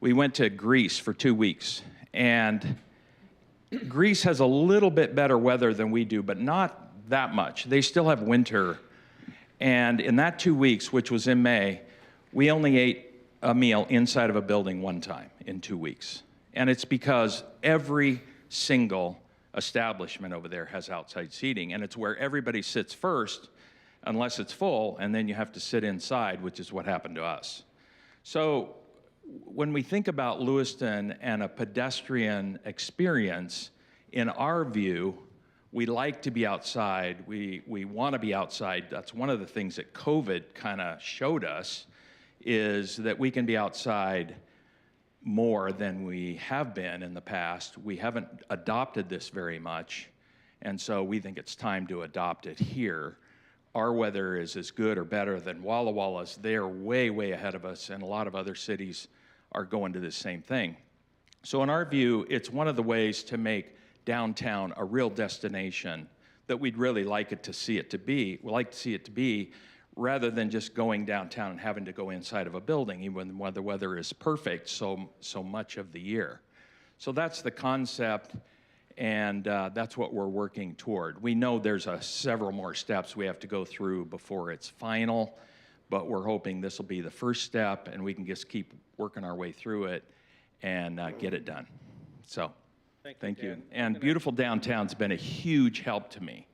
we went to Greece for 2 weeks. And Greece has a little bit better weather than we do, but not that much. They still have winter. And in that 2 weeks, which was in May, we only ate a meal inside of a building one time in 2 weeks. And it's because every single establishment over there has outside seating, and it's where everybody sits first, unless it's full, and then you have to sit inside, which is what happened to us. So when we think about Lewiston and a pedestrian experience, in our view, we like to be outside. We want to be outside. That's one of the things that COVID kind of showed us, is that we can be outside more than we have been in the past. We haven't adopted this very much, and so we think it's time to adopt it here. Our weather is as good or better than Walla Walla's. They're way, way ahead of us, and a lot of other cities are going to the same thing. So in our view, it's one of the ways to make downtown a real destination that we'd really like it to see it to be. We like to see it to be, rather than just going downtown and having to go inside of a building, even when the weather is perfect so much of the year. So that's the concept, and that's what we're working toward. We know there's several more steps we have to go through before it's final, but we're hoping this will be the first step, and we can just keep working our way through it and get it done. So, thank you. And beautiful downtown's been a huge help to me.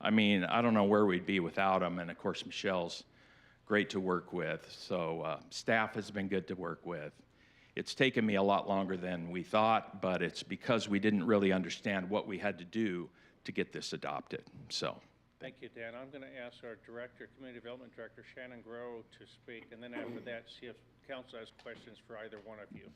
I mean, I don't know where we'd be without them, and of course Michelle's great to work with. So staff has been good to work with. It's taken me a lot longer than we thought, but it's because we didn't really understand what we had to do to get this adopted. So. Thank you, Dan. I'm going to ask our Community Development Director, Shannon Grow, to speak, and then after that, see if council has questions for either one of you.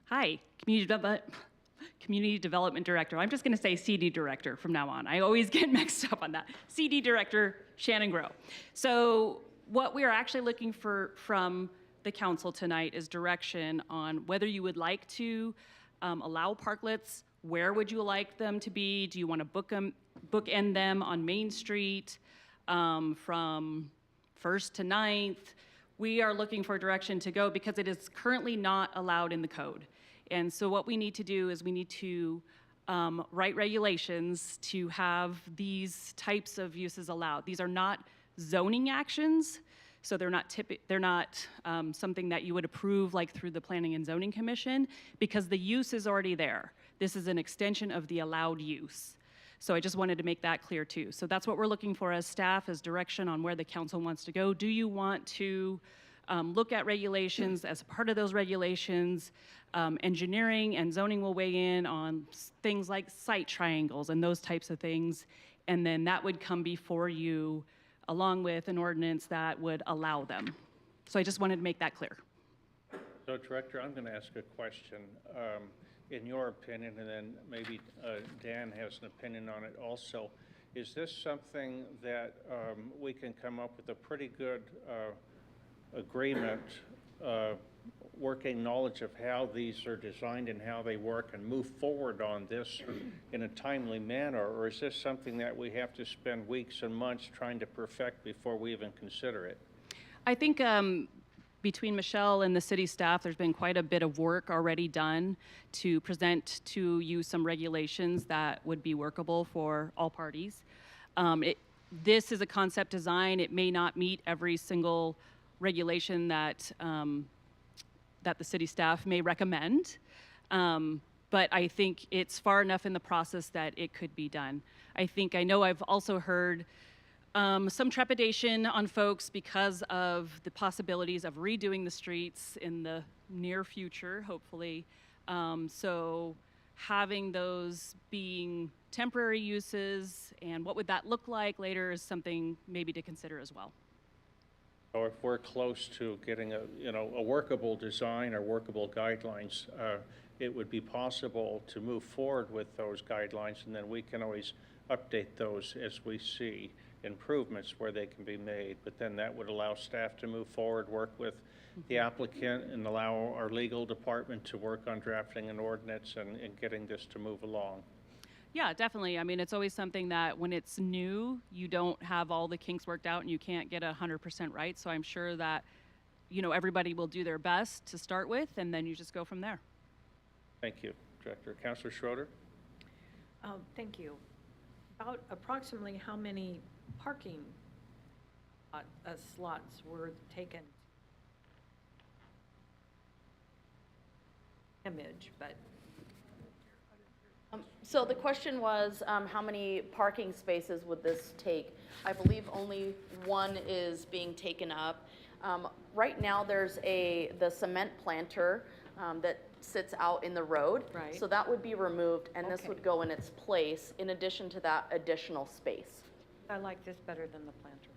Hi, Community Development Director. I'm just going to say CD Director from now on. I always get mixed up on that. CD Director Shannon Grow. So what we are actually looking for from the council tonight is direction on whether you would like to allow parklets. Where would you like them to be? Do you want to bookend them on Main Street from 1st to 9th? We are looking for direction to go because it is currently not allowed in the code. And so what we need to do is we need to write regulations to have these types of uses allowed. These are not zoning actions, so they're not something that you would approve like through the Planning and Zoning Commission because the use is already there. This is an extension of the allowed use. So I just wanted to make that clear too. So that's what we're looking for as staff, as direction on where the council wants to go. Do you want to look at regulations? As a part of those regulations, engineering and zoning will weigh in on things like site triangles and those types of things. And then that would come before you along with an ordinance that would allow them. So I just wanted to make that clear. So, Director, I'm going to ask a question. In your opinion, and then maybe Dan has an opinion on it also, is this something that we can come up with a pretty good agreement, working knowledge of how these are designed and how they work and move forward on this in a timely manner? Or is this something that we have to spend weeks and months trying to perfect before we even consider it? I think between Michelle and the city staff, there's been quite a bit of work already done to present to you some regulations that would be workable for all parties. This is a concept design. It may not meet every single regulation that that the city staff may recommend, but I think it's far enough in the process that it could be done. I know I've also heard some trepidation on folks because of the possibilities of redoing the streets in the near future, hopefully. So having those being temporary uses and what would that look like later is something maybe to consider as well. Or if we're close to getting a workable design or workable guidelines, it would be possible to move forward with those guidelines, and then we can always update those as we see improvements where they can be made. But then that would allow staff to move forward, work with the applicant, and allow our legal department to work on drafting an ordinance and getting this to move along. Yeah, definitely. I mean, it's always something that when it's new, you don't have all the kinks worked out and you can't get 100% right. So I'm sure that, everybody will do their best to start with, and then you just go from there. Thank you, Director. Councilor Schroeder? Thank you. About approximately how many parking slots were taken? But So the question was, how many parking spaces would this take? I believe only one is being taken up. Right now, there's the cement planter that sits out in the road. Right. So that would be removed, and this Okay. would go in its place in addition to that additional space. I like this better than the planter.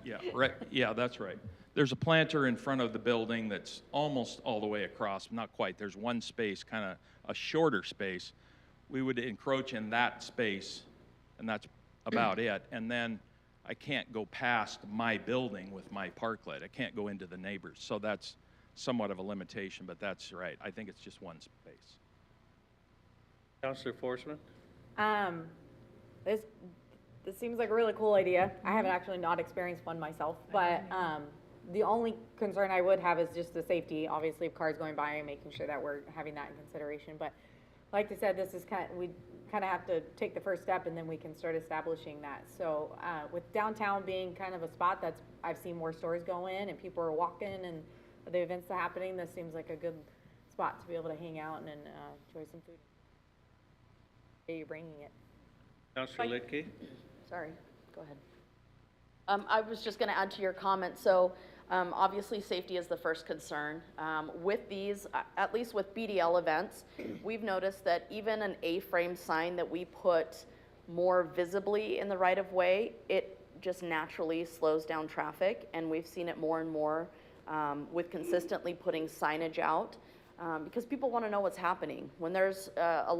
Yeah, right. Yeah, that's right. There's a planter in front of the building that's almost all the way across, not quite. There's one space, kind of a shorter space. We would encroach in that space, and that's about it. And then I can't go past my building with my parklet. I can't go into the neighbors. So that's somewhat of a limitation, but that's right. I think it's just one space. Councilor Forsman? This seems like a really cool idea. I haven't actually not experienced one myself, but the only concern I would have is just the safety, obviously, of cars going by and making sure that we're having that in consideration. But like I said, we kind of have to take the first step, and then we can start establishing that. So with downtown being kind of a spot that's, I've seen more stores go in and people are walking and the events are happening, this seems like a good spot to be able to hang out and enjoy some food. You're bringing it. Councilor Lidke? Sorry. Go ahead. I was just going to add to your comment. So obviously safety is the first concern. With these, at least with BDL events, we've noticed that even an A-frame sign that we put more visibly in the right of way, it just naturally slows down traffic. And we've seen it more and more with consistently putting signage out because people want to know what's happening. When there's a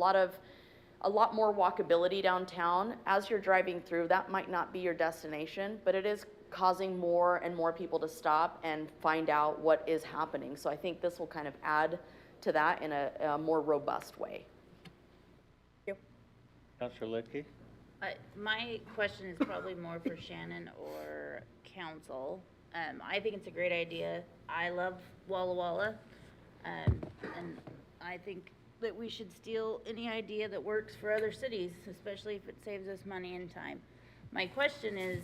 lot more walkability downtown, as you're driving through, that might not be your destination, but it is causing more and more people to stop and find out what is happening. So I think this will kind of add to that in a more robust way. Councilor Lidke? My question is probably more for Shannon or council. I think it's a great idea. I love Walla Walla. And I think that we should steal any idea that works for other cities, especially if it saves us money and time. My question is,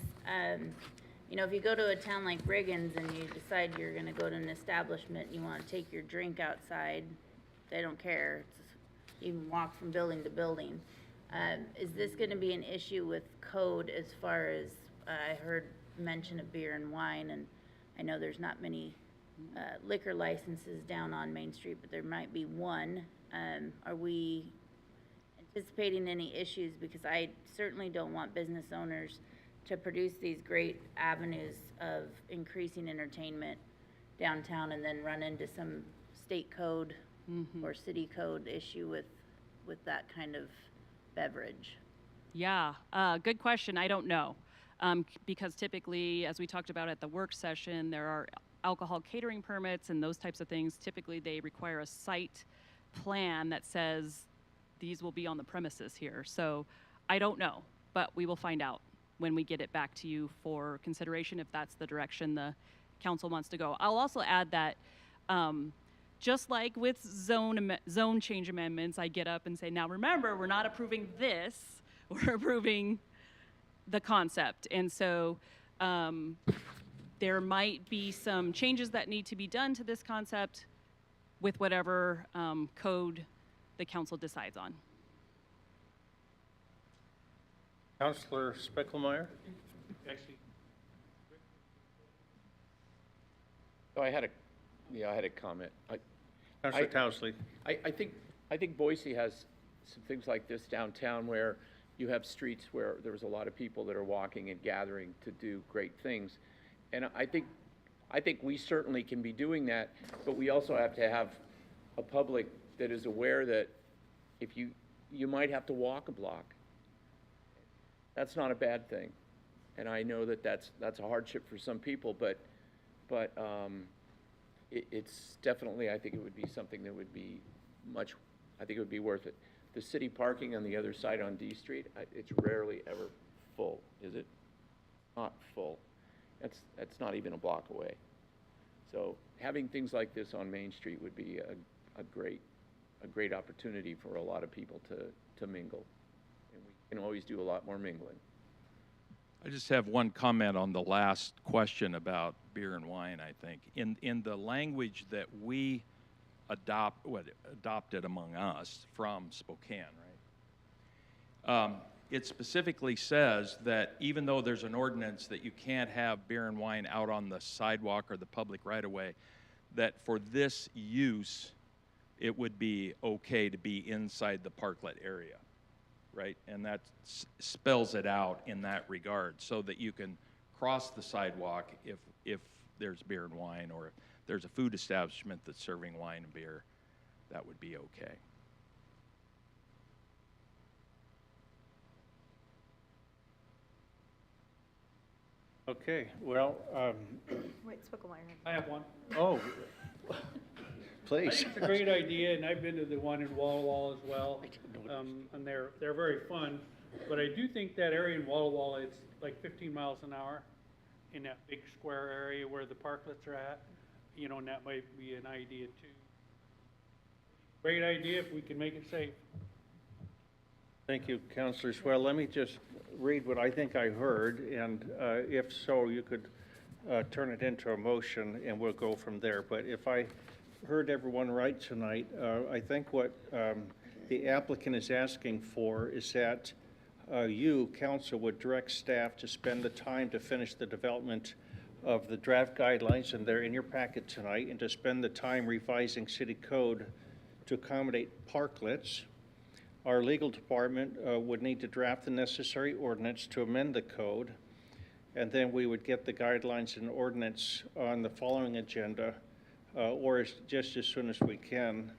you know, if you go to a town like Brighams and you decide you're gonna go to an establishment, you wanna take your drink outside, they don't care. You can walk from building to building. Is this gonna be an issue with code as far as, I heard mention of beer and wine, and I know there's not many liquor licenses down on Main Street, but there might be one. Are we anticipating any issues? Because I certainly don't want business owners to produce these great avenues of increasing entertainment downtown and then run into some state code or city code issue with that kind of beverage. Yeah, good question. I don't know. Because typically, as we talked about at the work session, there are alcohol catering permits and those types of things. Typically, they require a site plan that says these will be on the premises here. So I don't know, but we will find out when we get it back to you for consideration if that's the direction the council wants to go. I'll also add that just like with zone change amendments, I get up and say, now remember, we're not approving this, we're approving the concept. And so there might be some changes that need to be done to this concept with whatever code the council decides on. Councilor Spickelmeyer? Actually, So I had a comment. Councilor Townsley? I think Boise has some things like this downtown where you have streets where there's a lot of people that are walking and gathering to do great things. And I think we certainly can be doing that, but we also have to have a public that is aware that if you might have to walk a block. That's not a bad thing. And I know that that's a hardship for some people, but it's definitely, I think it would be something that would be I think it would be worth it. The city parking on the other side on D Street, it's rarely ever full, is it? Not full. That's not even a block away. So having things like this on Main Street would be a great opportunity for a lot of people to mingle. And we can always do a lot more mingling. I just have one comment on the last question about beer and wine, I think. In the language that we adopted among us from Spokane, right? It specifically says that even though there's an ordinance that you can't have beer and wine out on the sidewalk or the public right-of-way, that for this use, it would be okay to be inside the parklet area, right? And that spells it out in that regard so that you can cross the sidewalk if there's beer and wine, or if there's a food establishment that's serving wine and beer, that would be okay. Okay, well, Wait, Spickelmeyer. I have one. oh, I please. think it's a great idea, and I've been to the one in Walla Walla as well. And they're very fun. But I do think that area in Walla Walla, it's like 15 miles an hour in that big square area where the parklets are at. You know, and that might be an idea too. Great idea if we can make it safe. Thank you, Councilors. Well, let me just read what I think I heard, and if so, you could turn it into a motion and we'll go from there. But if I heard everyone right tonight, I think what the applicant is asking for is that you, council, would direct staff to spend the time to finish the development of the draft guidelines, and they're in your packet tonight, and to spend the time revising city code to accommodate parklets. Our legal department would need to draft the necessary ordinance to amend the code, and then we would get the guidelines and ordinance on the following agenda, or just as soon as we can,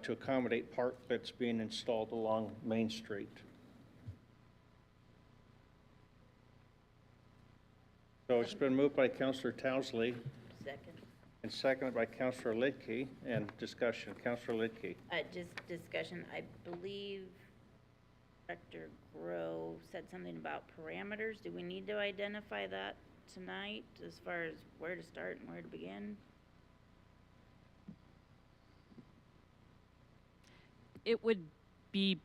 to accommodate parklets being installed along Main Street. So it's been moved by Councilor Towsley Second. and seconded by Councilor Lidkey. And discussion, Councilor Lidkey. Just discussion, I believe Director Grow said something about parameters. Do we need to identify that tonight as far as where to start and where to begin? It would be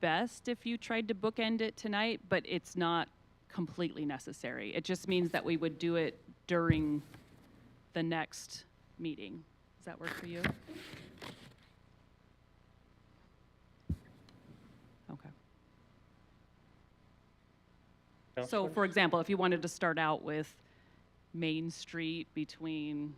best if you tried to bookend it tonight, but it's not completely necessary. It just means that we would do it during the next meeting. Does that work for you? Okay. So, for example, if you wanted to start out with Main Street between,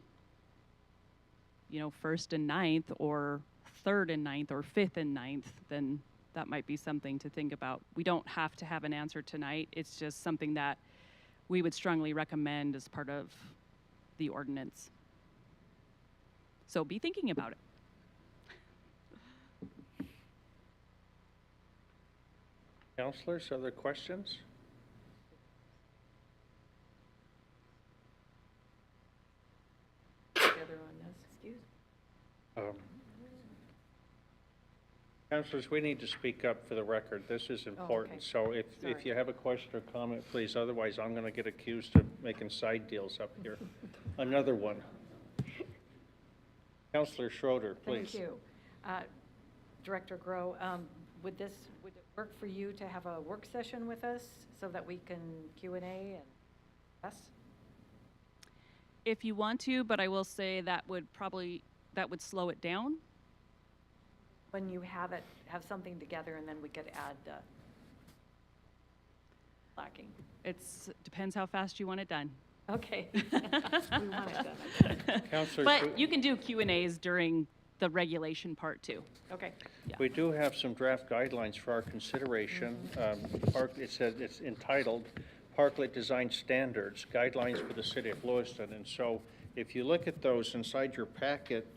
you know, 1st and 9th, or 3rd and 9th, or 5th and 9th, then that might be something to think about. We don't have to have an answer tonight. It's just something that we would strongly recommend as part of the ordinance. So be thinking about it. Councilors, other questions? Together on this, excuse me. Councilors, we need to speak up for the record. This is important. okay. So if Sorry. you have a question or comment, please. Otherwise, I'm going to get accused of making side deals up here. Another one. Councilor Schroeder, please. Thank you. Director Grow, would it work for you to have a work session with us so that we can Q&A and yes? If you want to, but I will say that would slow it down. When you have something together, and then we could add the lacking. Depends how fast you want it done. Okay. We want it done. Councilor, But you can do Q&As during the regulation part too. Okay. Yeah. we do have some draft guidelines for our consideration. It says it's entitled Parklet Design Standards, Guidelines for the City of Lewiston. And so if you look at those inside your packet,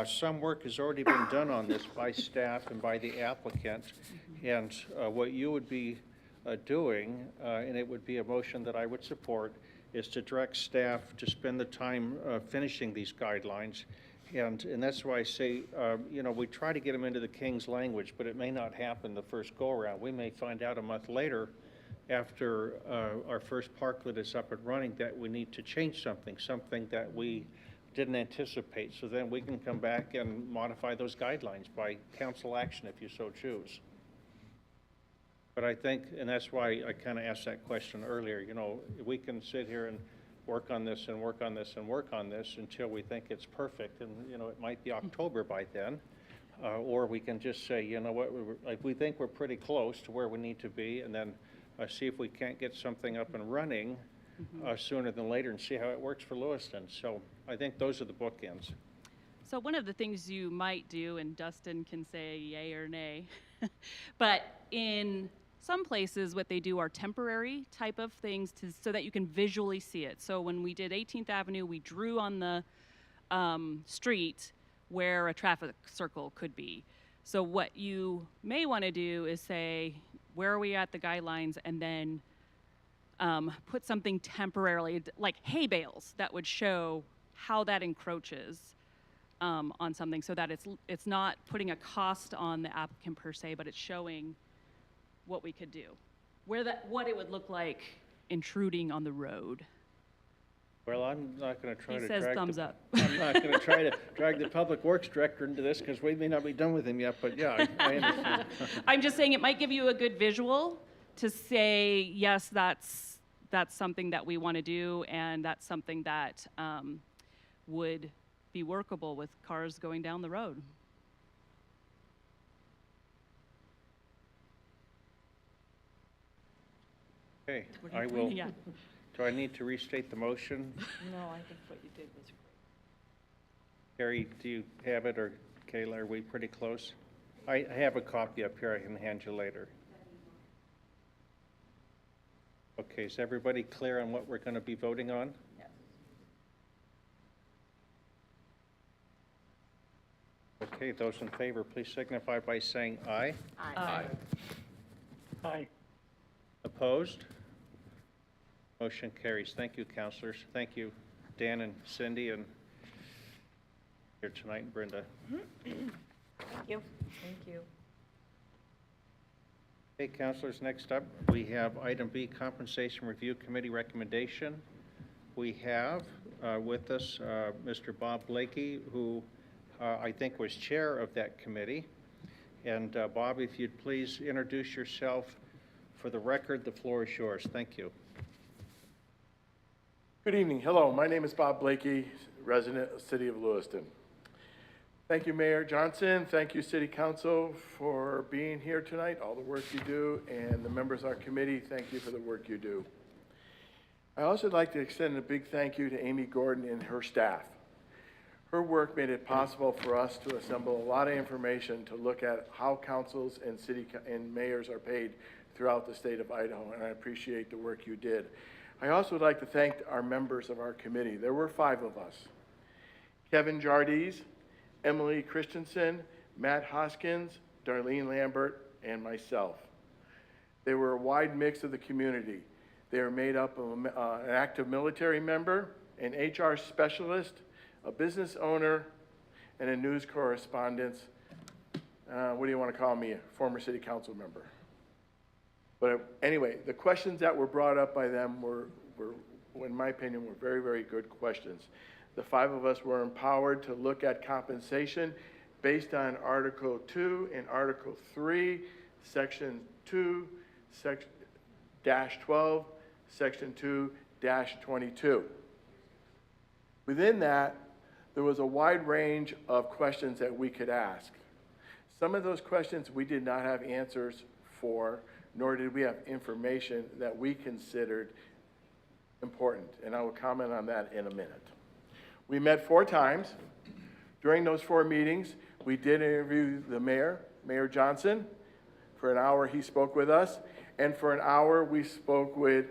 some work has already been done on this by staff and by the applicant. And what you would be doing, and it would be a motion that I would support, is to direct staff to spend the time finishing these guidelines. And that's why I say, you know, we try to get them into the King's language, but it may not happen the first go-around. We may find out a month later, after our first parklet is up and running, that we need to change something that we didn't anticipate. So then we can come back and modify those guidelines by council action if you so choose. But I think, and that's why I kind of asked that question earlier, you know, we can sit here and work on this and work on this and work on this until we think it's perfect. And, you know, it might be October by then. Or we can just say, you know what, we think we're pretty close to where we need to be, and then see if we can't get something up and running sooner than later, and see how it works for Lewiston. So I think those are the bookends. So one of the things you might do, and Dustin can say yay or nay, but in some places what they do are temporary type of things so that you can visually see it. So when we did 18th Avenue, we drew on the street where a traffic circle could be. So what you may want to do is say, where are we at the guidelines, and then put something temporarily, like hay bales, that would show how that encroaches on something, so that it's not putting a cost on the applicant per se, but it's showing what we could do, what it would look like intruding on the road. Well, I'm not going to try He to says drag thumbs up. I'm not going to try to drag the Public Works Director into this because we may not be done with him yet, but yeah, I understand. I'm just saying it might give you a good visual to say, yes, that's something that we want to do, and that's something that would be workable with cars going down the road. Okay, What are you I will, pointing at? do I need to restate the motion? No, I think what you did was great. Carrie, do you have it, or Kayla, are we pretty close? I have a copy up here I can hand you later. Okay, is everybody clear on what we're going to be voting on? Yes. Okay, those in favor, please signify by saying aye. Aye. Aye. Opposed? Motion carries. Thank you, counselors. Thank you, Dan and Cindy, and here tonight, and Brenda. Thank you. Thank you. Okay, counselors, next up, we have item B, Compensation Review Committee recommendation. We have with us Mr. Bob Blakey, who I think was chair of that committee. And Bob, if you'd please introduce yourself. For the record, the floor is yours. Thank you. Good evening. Hello, my name is Bob Blakey, resident of the City of Lewiston. Thank you, Mayor Johnson. Thank you, City Council, for being here tonight, all the work you do, and the members of our committee, thank you for the work you do. I also would like to extend a big thank you to Amy Gordon and her staff. Her work made it possible for us to assemble a lot of information to look at how councils and and mayors are paid throughout the state of Idaho, and I appreciate the work you did. I also would like to thank our members of our committee. There were 5 of us. Kevin Jardis, Emily Christensen, Matt Hoskins, Darlene Lambert, and myself. They were a wide mix of the community. They were made up of an active military member, an HR specialist, a business owner, and a news correspondent. What do you want to call me? A former city council member. But anyway, the questions that were brought up by them were, in my opinion, were very, very good questions. The 5 of us were empowered to look at compensation based on Article 2 and Article 3, Section 2, -12, Section 2-22. Within that, there was a wide range of questions that we could ask. Some of those questions we did not have answers for, nor did we have information that we considered important, and I will comment on that in a minute. We met 4 times. During those 4 meetings, we did interview the mayor, Mayor Johnson. For an hour, he spoke with us, and for an hour, we spoke with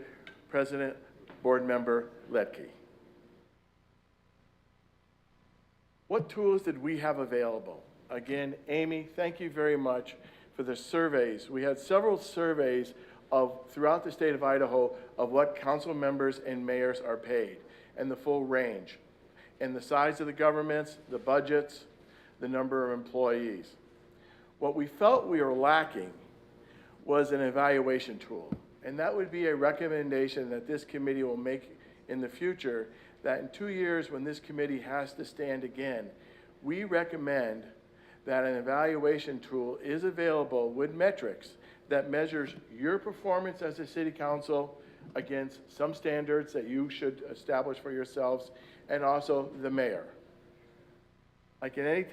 President Board Member Letke. What tools did we have available? Again, Amy, thank you very much for the surveys. We had several surveys throughout the state of Idaho of what council members and mayors are paid, and the full range, and the size of the governments, the budgets, the number of employees. What we felt we were lacking was an evaluation tool, and that would be a recommendation that this committee will make in the future, that in 2 years when this committee has to stand again, we recommend that an evaluation tool is available with metrics that measures your performance as a city council against some standards that you should establish for yourselves, and also the mayor. Like any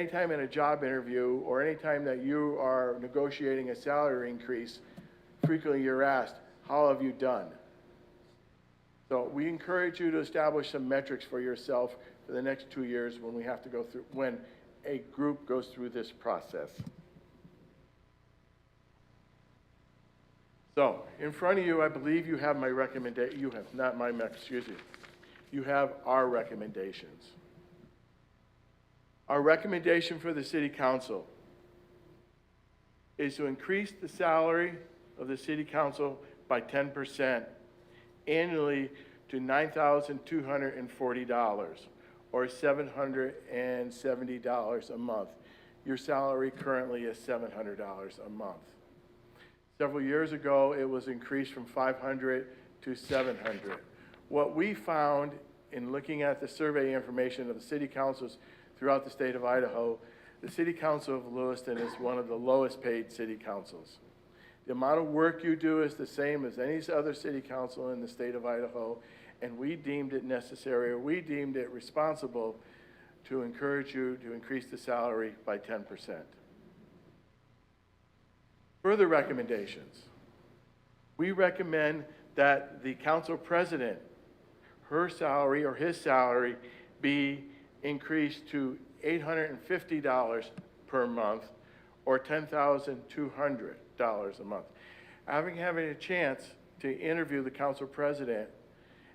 time in a job interview, or any time that you are negotiating a salary increase, frequently you're asked, how have you done? So we encourage you to establish some metrics for yourself for the next 2 years when we have to go through, when a group goes through this process. So, in front of you, I believe you have my recommendation. You have not my, excuse me. You have our recommendations. Our recommendation for the city council is to increase the salary of the city council by 10% annually to $9,240 or $770 a month. Your salary currently is $700 a month. Several years ago, it was increased from $500 to $700. What we found in looking at the survey information of the city councils throughout the state of Idaho, the City Council of Lewiston is one of the lowest paid city councils. The amount of work you do is the same as any other city council in the state of Idaho, and we deemed it necessary, or we deemed it responsible to encourage you to increase the salary by 10%. Further recommendations. We recommend that the council president, her salary or his salary be increased to $850 per month or $10,200 a month. Having a chance to interview the council president,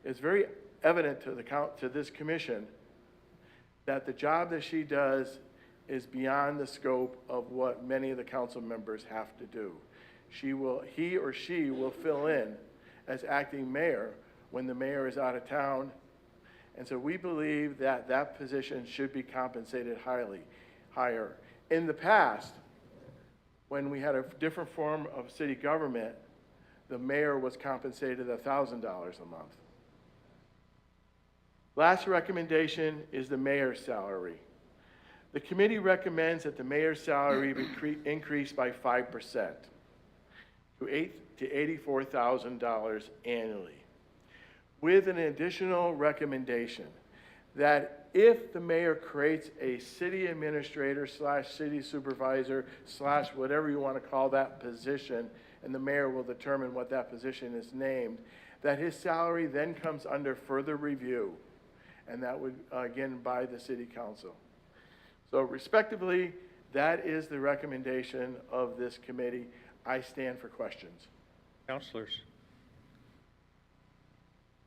it's very evident to this commission that the job that she does is beyond the scope of what many of the council members have to do. He or she will fill in as acting mayor when the mayor is out of town. And so we believe that that position should be compensated higher. In the past, when we had a different form of city government, the mayor was compensated $1,000 a month. Last recommendation is the mayor's salary. The committee recommends that the mayor's salary be increased by 5% to $84,000 annually, with an additional recommendation that if the mayor creates a city administrator / city supervisor / whatever you want to call that position, and the mayor will determine what that position is named, that his salary then comes under further review, and that would, again, by the city council. So respectively, that is the recommendation of this committee. I stand for questions. Councilors.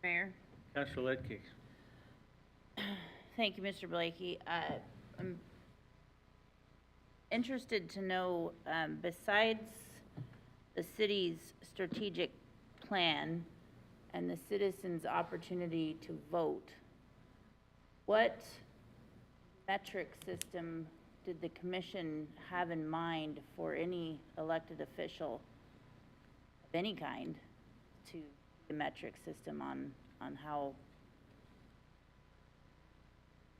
Mayor? Councilor Ledke. Thank you, Mr. Blakey. I'm interested to know, besides the city's strategic plan and the citizens' opportunity to vote, what metric system did the commission have in mind for any elected official of any kind to the metric system on how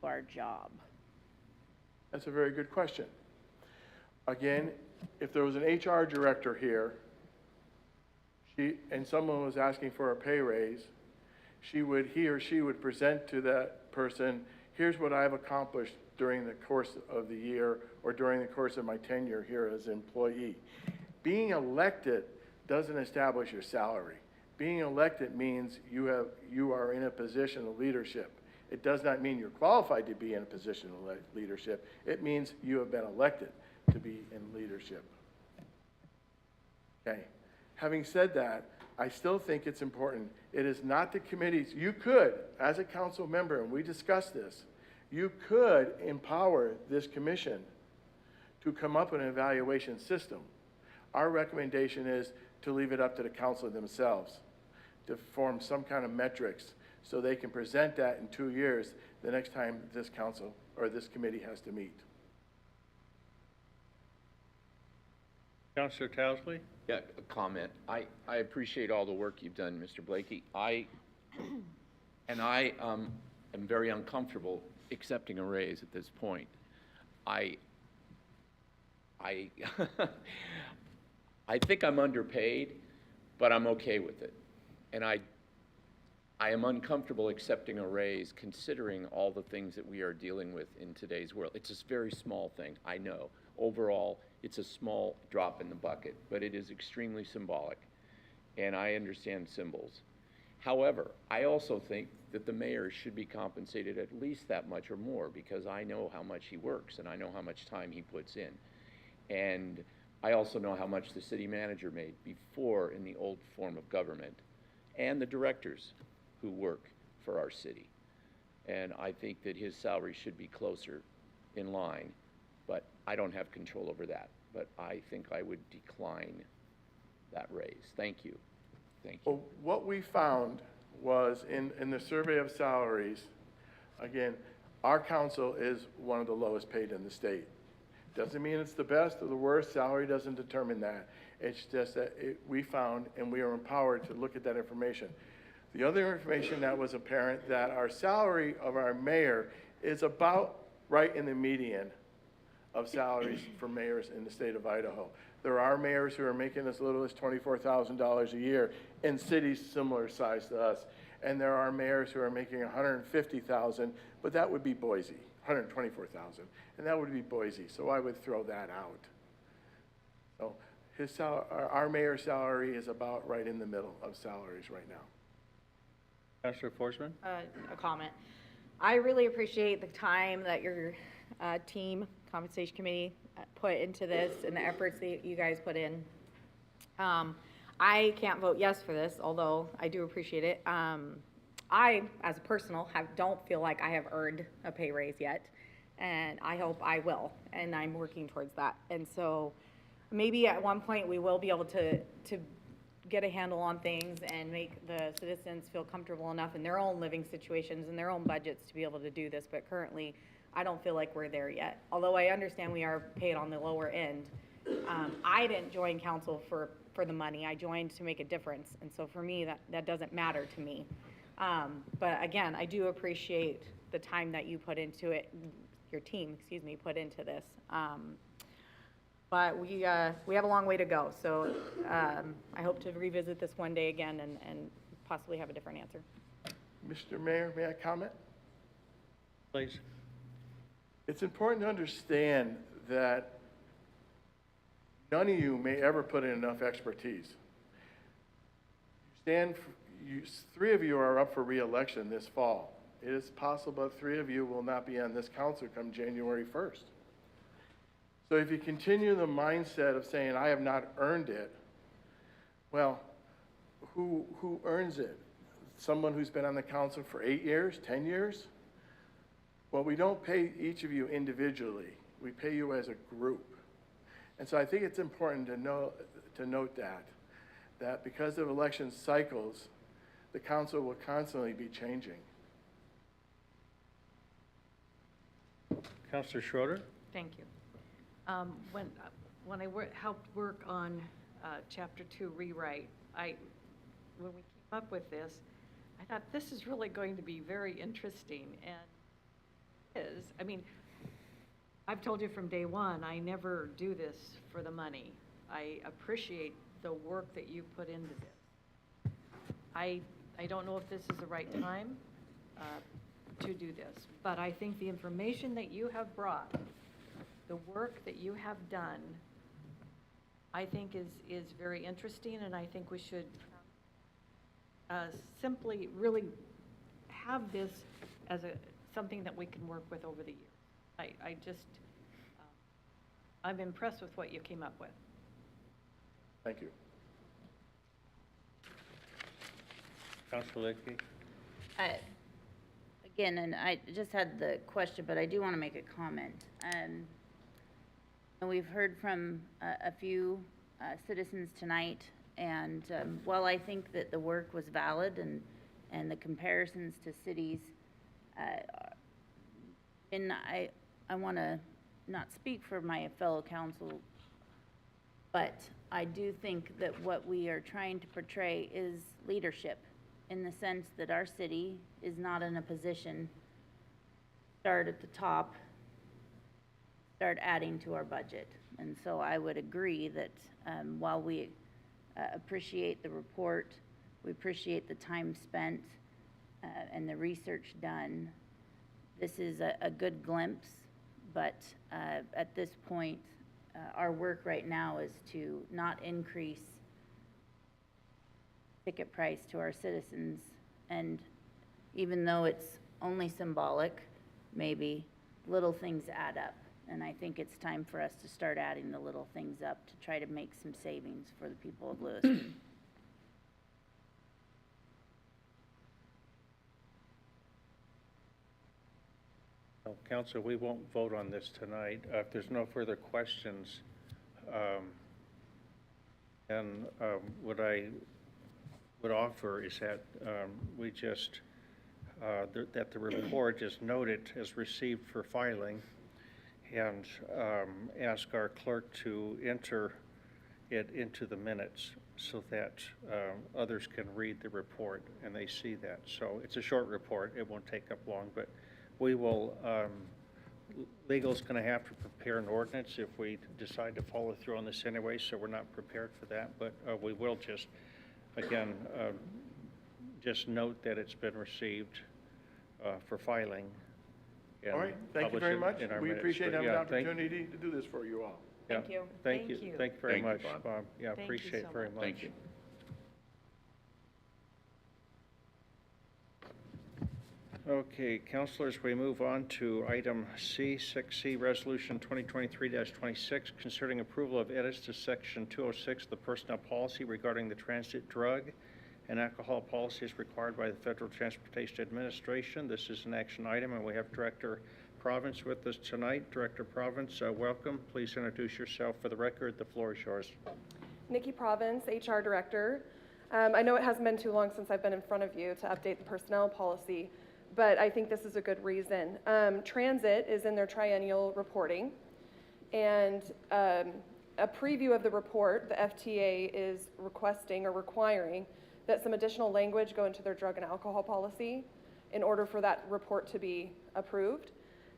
our job? That's a very good question. Again, if there was an HR director here, and someone was asking for a pay raise, he or she would present to that person, here's what I've accomplished during the course of the year or during the course of my tenure here as an employee. Being elected doesn't establish your salary. Being elected means you are in a position of leadership. It does not mean you're qualified to be in a position of leadership. It means you have been elected to be in leadership. Okay. Having said that, I still think it's important. It is not the committees. You could, as a council member, and we discussed this, you could empower this commission to come up with an evaluation system. Our recommendation is to leave it up to the council themselves to form some kind of metrics so they can present that in 2 years the next time this council or this committee has to meet. Councilor Towsley? Yeah, a comment. I appreciate all the work you've done, Mr. Blakey. I am very uncomfortable accepting a raise at this point. I think I'm underpaid, but I'm okay with it. And I am uncomfortable accepting a raise considering all the things that we are dealing with in today's world. It's a very small thing, I know. Overall, it's a small drop in the bucket, but it is extremely symbolic, and I understand symbols. However, I also think that the mayor should be compensated at least that much or more because I know how much he works and I know how much time he puts in. And I also know how much the city manager made before in the old form of government and the directors who work for our city. And I think that his salary should be closer in line, but I don't have control over that. But I think I would decline that raise. Thank you. Thank you. Well, what we found was in the survey of salaries, again, our council is one of the lowest paid in the state. Doesn't mean it's the best or the worst. Salary doesn't determine that. It's just that we found, and we are empowered to look at that information. The other information that was apparent, that our salary of our mayor is about right in the median of salaries for mayors in the state of Idaho. There are mayors who are making as little as $24,000 a year in cities similar size to us. And there are mayors who are making $150,000, but that would be Boise, $124,000, and that would be Boise. So I would throw that out. So our mayor's salary is about right in the middle of salaries right now. Councilor Forsman? A comment. I really appreciate the time that your team, compensation committee, put into this and the efforts that you guys put in. I can't vote yes for this, although I do appreciate it. I, as a personal, don't feel like I have earned a pay raise yet, and I hope I will, and I'm working towards that. And so maybe at one point we will be able to get a handle on things and make the citizens feel comfortable enough in their own living situations and their own budgets to be able to do this, but currently I don't feel like we're there yet. Although I understand we are paid on the lower end. I didn't join council for the money. I joined to make a difference, and so for me, that doesn't matter to me. But again, I do appreciate the time that you put into it, your team, excuse me, put into this. But we have a long way to go, so I hope to revisit this one day again and possibly have a different answer. Mr. Mayor, may I comment? Please. It's important to understand that none of you may ever put in enough expertise. Three of you are up for re-election this fall. It is possible that three of you will not be on this council come January 1st. So if you continue the mindset of saying, I have not earned it, well, who earns it? Someone who's been on the council for 8 years, 10 years? Well, we don't pay each of you individually. We pay you as a group. And so I think it's important to note that because of election cycles, the council will constantly be changing. Councilor Schroeder? Thank you. When I helped work on Chapter 2 rewrite, when we came up with this, I thought this is really going to be very interesting, and it is. I mean, I've told you from day one, I never do this for the money. I appreciate the work that you put into this. I don't know if this is the right time to do this, but I think the information that you have brought, the work that you have done, I think is very interesting, and I think we should simply really have this as something that we can work with over the years. I'm impressed with what you came up with. Thank you. Councilor Lidke? Again, and I just had the question, but I do want to make a comment. And we've heard from a few citizens tonight, and while I think that the work was valid and the comparisons to cities, and I want to not speak for my fellow council, but I do think that what we are trying to portray is leadership, in the sense that our city is not in a position to start at the top, start adding to our budget. And so I would agree that while we appreciate the report, we appreciate the time spent and the research done, this is a good glimpse, but at this point, our work right now is to not increase ticket price to our citizens, and even though it's only symbolic, maybe little things add up, and I think it's time for us to start adding the little things up to try to make some savings for the people of Lewiston. Well, Council, we won't vote on this tonight. If there's no further questions, then what I would offer is that we just, that the report is noted as received for filing, and ask our clerk to enter it into the minutes so that others can read the report and they see that. So it's a short report. It won't take up long, but we will, legal's going to have to prepare an ordinance if we decide to follow through on this anyway, so we're not prepared for that, but we will just, again, just note that it's been received for filing. All right, thank you very much. We appreciate having the opportunity to do this for you all. Yeah. Thank you. Thank you. Thank you very Thank you, much, Bob. Bob. Yeah, Thank you appreciate it so very much. much. Thank you. Okay, councilors, we move on to item C, 6C, Resolution 2023-26, concerning approval of edits to Section 206 of the Personnel Policy regarding the transit drug and alcohol policies required by the Federal Transportation Administration. This is an action item, and we have Director Province with us tonight. Director Province, welcome. Please introduce yourself for the record. The floor is yours. Nikki Province, HR Director. I know it hasn't been too long since I've been in front of you to update the personnel policy, but I think this is a good reason. Transit is in their triennial reporting, and a preview of the report, the FTA is requesting or requiring that some additional language go into their drug and alcohol policy in order for that report to be approved.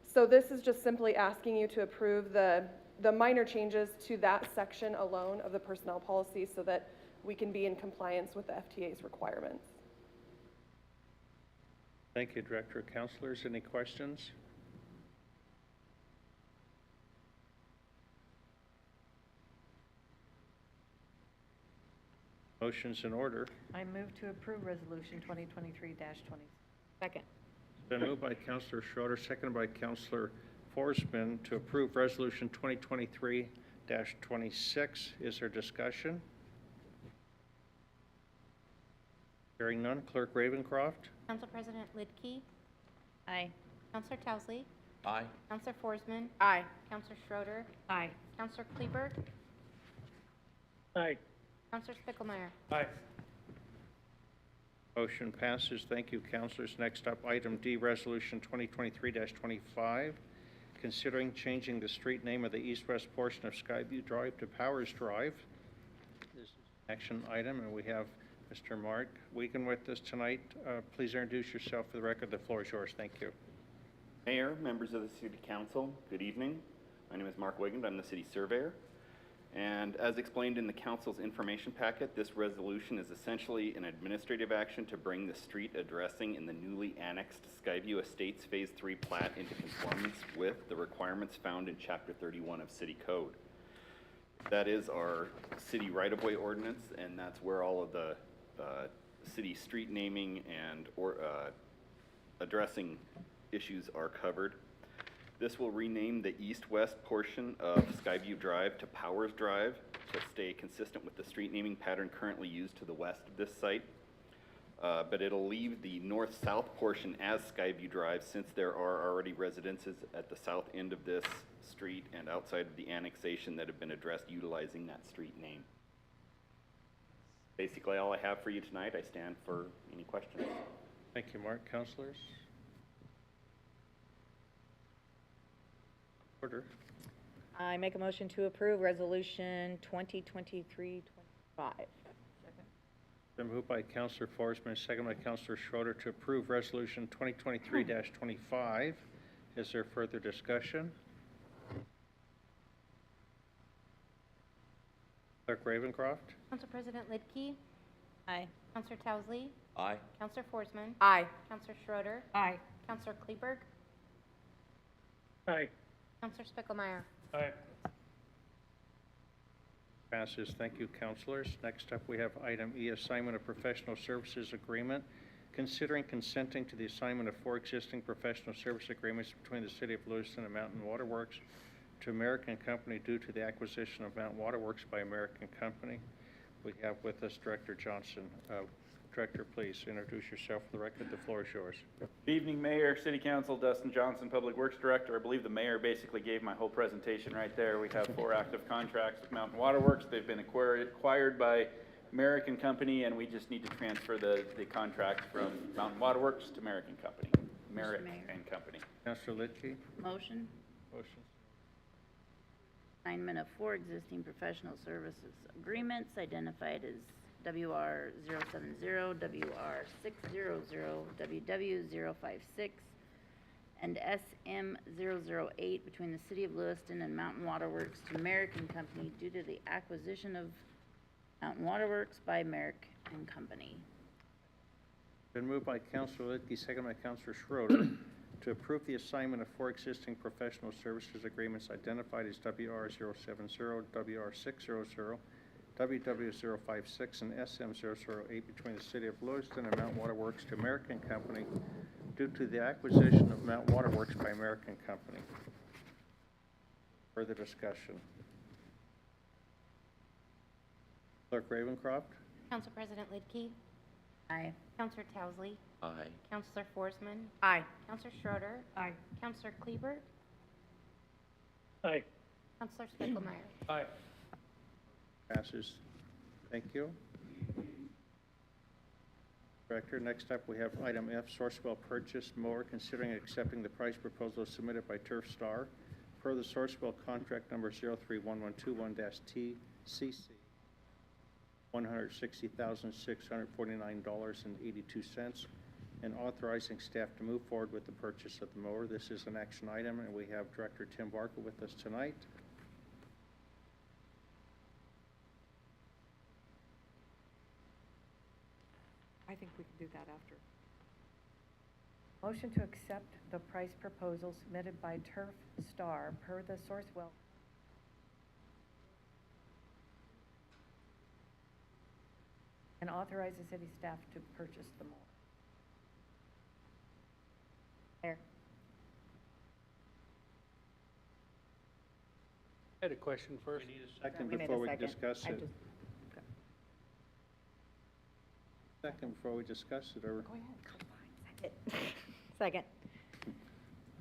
So this is just simply asking you to approve the minor changes to that section alone of the personnel policy so that we can be in compliance with the FTA's requirements. Thank you, Director. Councilors, any questions? Motion's in order. I move to approve Resolution 2023-20. Second. It's been moved by Councilor Schroeder, seconded by Councilor Forsman to approve Resolution 2023-26. Is there discussion? Hearing none, Clerk Ravencroft. Council President Lidkey. Aye. Councilor Towsley. Aye. Councilor Forsman. Aye. Councilor Schroeder. Aye. Councilor Kleberg. Aye. Councilor Spickelmeyer. Aye. Motion passes. Thank you, councilors. Next up, item D, Resolution 2023-25, considering changing the street name of the east-west portion of Skyview Drive to Powers Drive. This is an action item, and we have Mr. Mark Wiegand with us tonight. Please introduce yourself for the record. The floor is yours. Thank you. Mayor, members of the City Council, good evening. My name is Mark Wiegand. I'm the city surveyor. And as explained in the council's information packet, this resolution is essentially an administrative action to bring the street addressing in the newly annexed Skyview Estates Phase 3 plat into conformance with the requirements found in Chapter 31 of City Code. That is our city right-of-way ordinance, and that's where all of the city street naming and addressing issues are covered. This will rename the east-west portion of Skyview Drive to Powers Drive to stay consistent with the street naming pattern currently used to the west of this site. But it'll leave the north-south portion as Skyview Drive since there are already residences at the south end of this street and outside of the annexation that have been addressed utilizing that street name. Basically all I have for you tonight. I stand for any questions. Thank you, Mark. Councilors? Order. I make a motion to approve Resolution 2023-25. Been moved by Councilor Forsman, second by Councilor Schroeder to approve Resolution 2023-25. Is there further discussion? Clerk Ravencroft. Council President Lidkey. Aye. Councilor Towsley. Aye. Councilor Forsman. Aye. Councilor Schroeder. Aye. Councilor Kleberg. Aye. Councilor Spickelmeyer. Aye. Passes. Thank you, councilors. Next up, we have item E, assignment of professional services agreement. Considering consenting to the assignment of 4 existing professional service agreements between the City of Lewiston and Mountain Waterworks to American Company due to the acquisition of Mountain Waterworks by American Company. We have with us Director Johnson. Director, please introduce yourself for the record. The floor is yours. Good evening, Mayor, City Council, Dustin Johnson, Public Works Director. I believe the mayor basically gave my whole presentation right there. We have 4 active contracts with Mountain Waterworks. They've been acquired by American Company, and we just need to transfer the contract from Mountain Waterworks to American Company. Merrick and Company. Councilor Lidkey. Motion. Motion. Assignment of 4 existing professional services agreements identified as WR 070, WR 600, WW 056, and SM 008 between the City of Lewiston and Mountain Waterworks to American Company due to the acquisition of Mountain Waterworks by American Company. Been moved by Councilor Lidkey, second by Councilor Schroeder to approve the assignment of 4 existing professional services agreements identified as WR070, WR600, WW056, and SM008 between the City of Lewiston and Mountain Water Works to American Company due to the acquisition of Mountain Water Works by American Company. Further discussion. Clerk Ravencroft? Council President Lidkey. Aye. Councilor Towsley. Aye. Councilor Forsman. Aye. Councilor Schroeder. Aye. Councilor Kleber. Aye. Councilor Spickelmeyer. Aye. Passes. Thank you. Director, next up we have item F, Sourcewell purchase mower, considering accepting the price proposal submitted by Turf Star per the Sourcewell contract number 031121-TCC, $160,649.82, and authorizing staff to move forward with the purchase of the mower. This is an action item, and we have Director Tim Barker with us tonight. I think we can do that after. Motion to accept the price proposal submitted by Turf Star per the Sourcewell. And authorize the city staff to purchase the mower. Mayor. I had a question first. We need a second We need a before we second. discuss I it. just- Second before we discuss it, or, Go ahead. Second.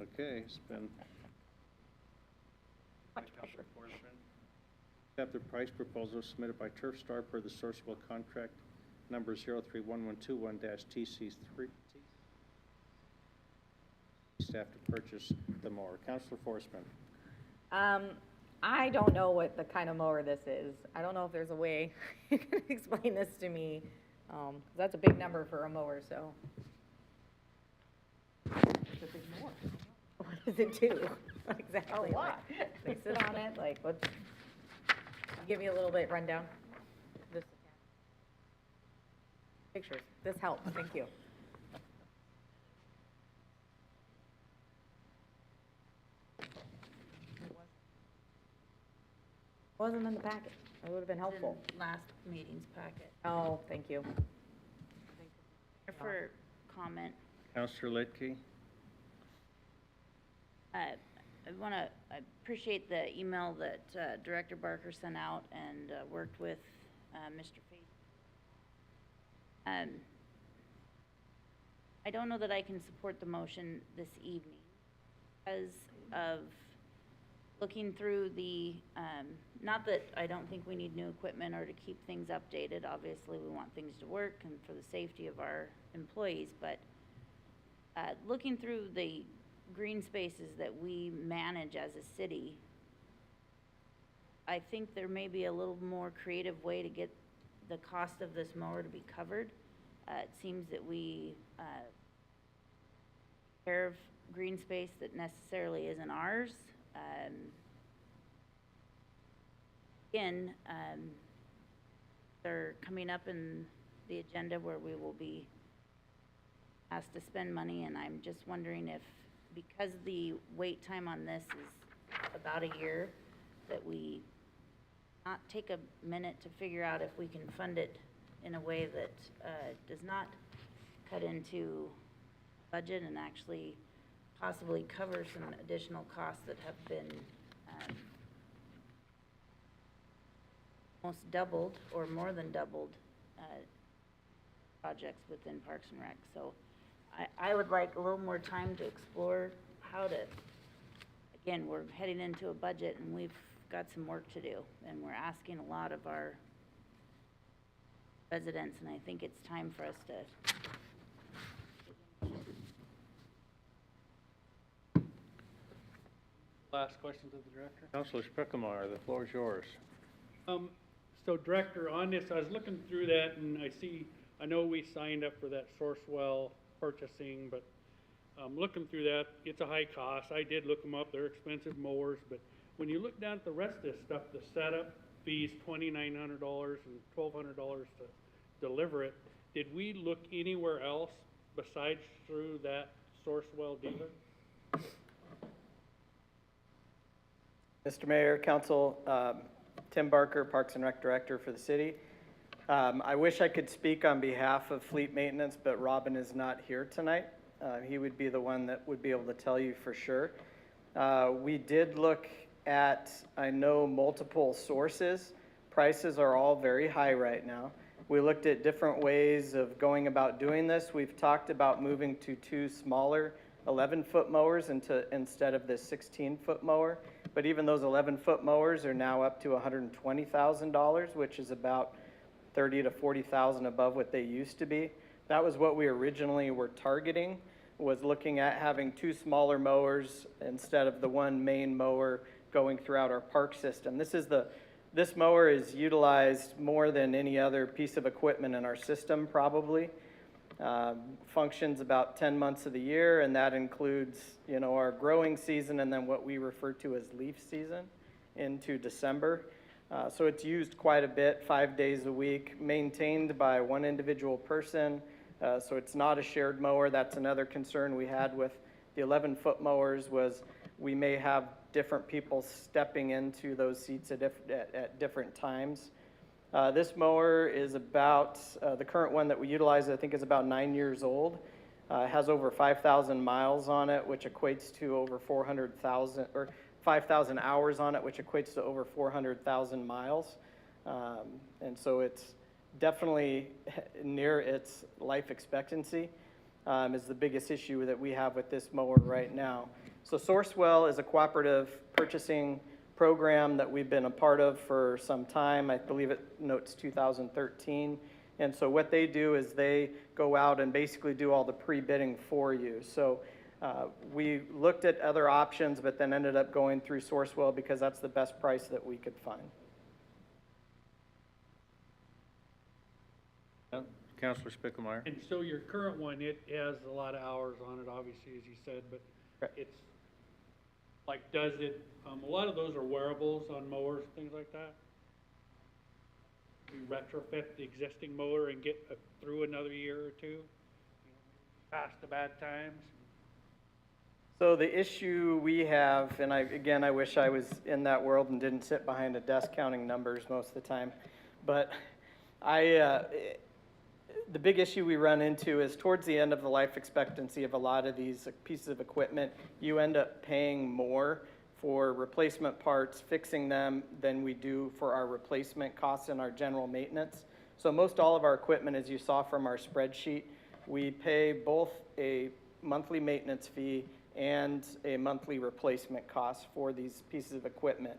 okay, it's been. Much pressure. Accept the price proposal submitted by Turf Star per the Sourcewell contract number 031121-TC3. Staff to purchase the mower. Councilor Forsman. I don't know what the kind of mower this is. I don't know if there's a way you can explain this to me. 'Cause that's a big number for a mower, so. It's a big mower. What does it do? Exactly. A lot. Like, they sit on it, like, what? Give me a little bit rundown. This. Pictures. This helps, thank you. Wasn't in the packet. It would have been helpful. In last meeting's packet. Oh, thank you. For comment, Councilor Lidkey. I appreciate the email that Director Barker sent out and worked with Mr. Faith. I don't know that I can support the motion this evening because of looking through the, not that I don't think we need new equipment or to keep things updated. Obviously, we want things to work and for the safety of our employees, but looking through the green spaces that we manage as a city, I think there may be a little more creative way to get the cost of this mower to be covered. It seems that we care of green space that necessarily isn't ours. Again, they're coming up in the agenda where we will be asked to spend money, and I'm just wondering if, because the wait time on this is about a year, that we not take a minute to figure out if we can fund it in a way that does not cut into budget and actually possibly cover some additional costs that have been almost doubled or more than doubled projects within Parks and Rec. So I would like a little more time to explore how to, again, we're heading into a budget and we've got some work to do, and we're asking a lot of our residents, and I think it's time for us to. Last question to the director. Councilor Spickelmeyer, the floor is yours. So Director, on this, I was looking through that and I know we signed up for that Sourcewell purchasing, but looking through that, it's a high cost. I did look them up, they're expensive mowers, but when you look down at the rest of this stuff, the setup fees, $2,900 and $1,200 to deliver it, did we look anywhere else besides through that Sourcewell dealer? Mr. Mayor, Council, Tim Barker, Parks and Rec Director for the city. I wish I could speak on behalf of fleet maintenance, but Robin is not here tonight. He would be the one that would be able to tell you for sure. We did look at, I know, multiple sources. Prices are all very high right now. We looked at different ways of going about doing this. We've talked about moving to 2 smaller 11-foot mowers instead of this 16-foot mower. But even those 11-foot mowers are now up to $120,000, which is about $30,000 to $40,000 above what they used to be. That was what we originally were targeting, was looking at having 2 smaller mowers instead of the 1 main mower going throughout our park system. This mower is utilized more than any other piece of equipment in our system, probably. Functions about 10 months of the year, and that includes, our growing season and then what we refer to as leaf season into December. So it's used quite a bit, 5 days a week, maintained by 1 individual person. So it's not a shared mower. That's another concern we had with the 11-foot mowers, was we may have different people stepping into those seats at different times. This mower is about, the current one that we utilize, I think, is about 9 years old. It has over 5,000 miles on it, which equates to over 400,000, or 5,000 hours on it, which equates to over 400,000 miles. And so it's definitely near its life expectancy, is the biggest issue that we have with this mower right now. So Sourcewell is a cooperative purchasing program that we've been a part of for some time. I believe it notes 2013. And so what they do is they go out and basically do all the pre-bidding for you. So we looked at other options, but then ended up going through Sourcewell because that's the best price that we could find. Councilor Spicklemeyer. And so your current one, it has a lot of hours on it, obviously, as you said, but it's like, does it, a lot of those are wearables on mowers, things like that? You retrofit the existing mower and get through another year or two, past the bad times? So the issue we have, and I wish I was in that world and didn't sit behind a desk counting numbers most of the time, but the big issue we run into is towards the end of the life expectancy of a lot of these pieces of equipment, you end up paying more for replacement parts, fixing them, than we do for our replacement costs and our general maintenance. So most all of our equipment, as you saw from our spreadsheet, we pay both a monthly maintenance fee and a monthly replacement cost for these pieces of equipment.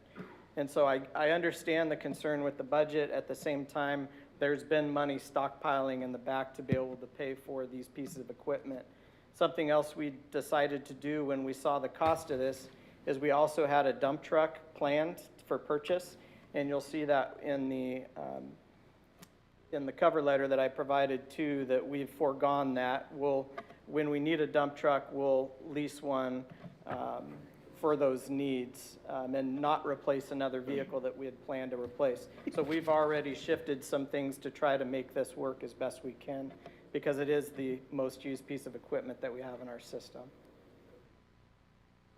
And so I understand the concern with the budget. At the same time, there's been money stockpiling in the back to be able to pay for these pieces of equipment. Something else we decided to do when we saw the cost of this is we also had a dump truck planned for purchase, and you'll see that in the cover letter that I provided too, that we've foregone that. When we need a dump truck, we'll lease one for those needs and not replace another vehicle that we had planned to replace. So we've already shifted some things to try to make this work as best we can, because it is the most used piece of equipment that we have in our system.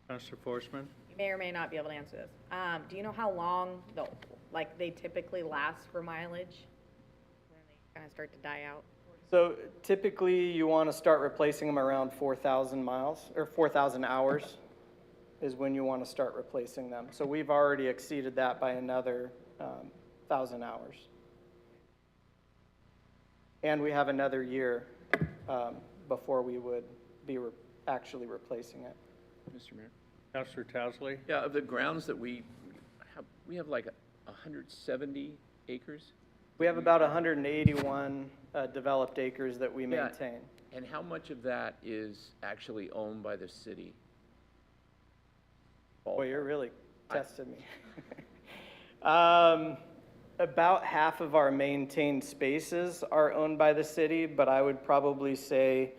Councilor Forsman. You may or may not be able to answer this. Do you know how long they typically last for mileage? When they kind of start to die out? So typically you want to start replacing them around 4,000 miles, or 4,000 hours is when you want to start replacing them. So we've already exceeded that by another 1,000 hours. And we have another year before we would be actually replacing it. Mr. Mayor? Councilor Towsley. Yeah, of the grounds that we have like 170 acres? We have about 181 developed acres that we maintain. And how much of that is actually owned by the city? Boy, you're really testing me. About half of our maintained spaces are owned by the city, but I would probably say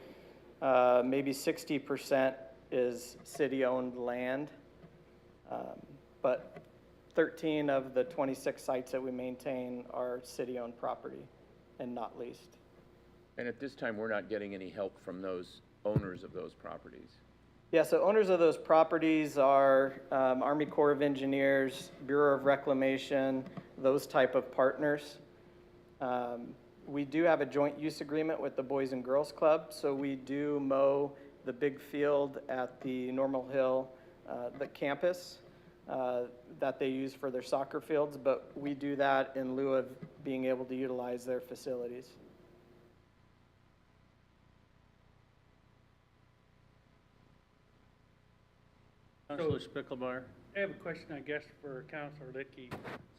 maybe 60% is city-owned land. But 13 of the 26 sites that we maintain are city-owned property and not leased. And at this time, we're not getting any help from those owners of those properties? Yeah, so owners of those properties are Army Corps of Engineers, Bureau of Reclamation, those type of partners. We do have a joint use agreement with the Boys and Girls Club, so we do mow the big field at the Normal Hill, the campus that they use for their soccer fields, but we do that in lieu of being able to utilize their facilities. Councilor Spickelmeyer? I have a question, I guess, for Councilor Lidke.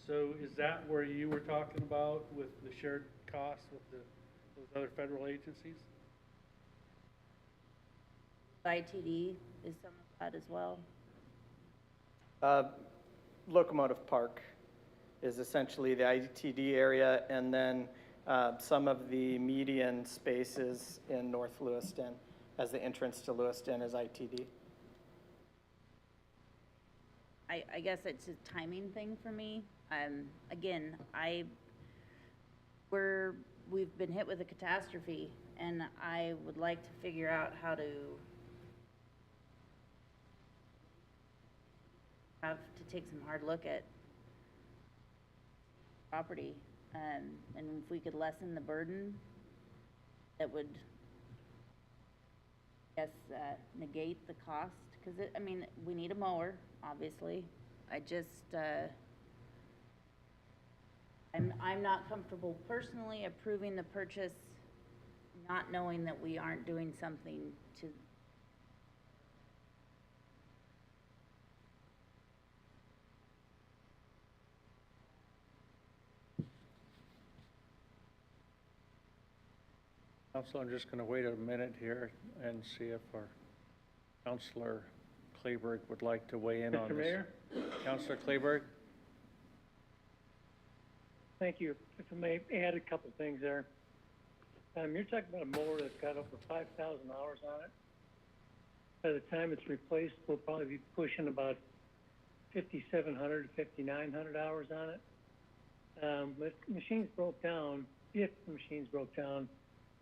So is that where you were talking about with the shared costs with those other federal agencies? ITD is some of that as well. Locomotive Park is essentially the ITD area, and then some of the median spaces in North Lewiston, as the entrance to Lewiston is ITD. I guess it's a timing thing for me. Again, we've been hit with a catastrophe, and I would like to figure out how to take some hard look at property, and if we could lessen the burden, that would, I guess, negate the cost, because I mean, we need a mower, obviously. I just, I'm not comfortable personally approving the purchase, not knowing that we aren't doing something to. Council, I'm just going to wait a minute here and see if our Councilor Kleberg would like to weigh in on Mr. this. Mayor? Councilor Kleberg? Thank you. If I may add a couple things there. You're talking about a mower that's got over 5,000 hours on it. By the time it's replaced, we'll probably be pushing about 5,700 to 5,900 hours on it. If the machines broke down,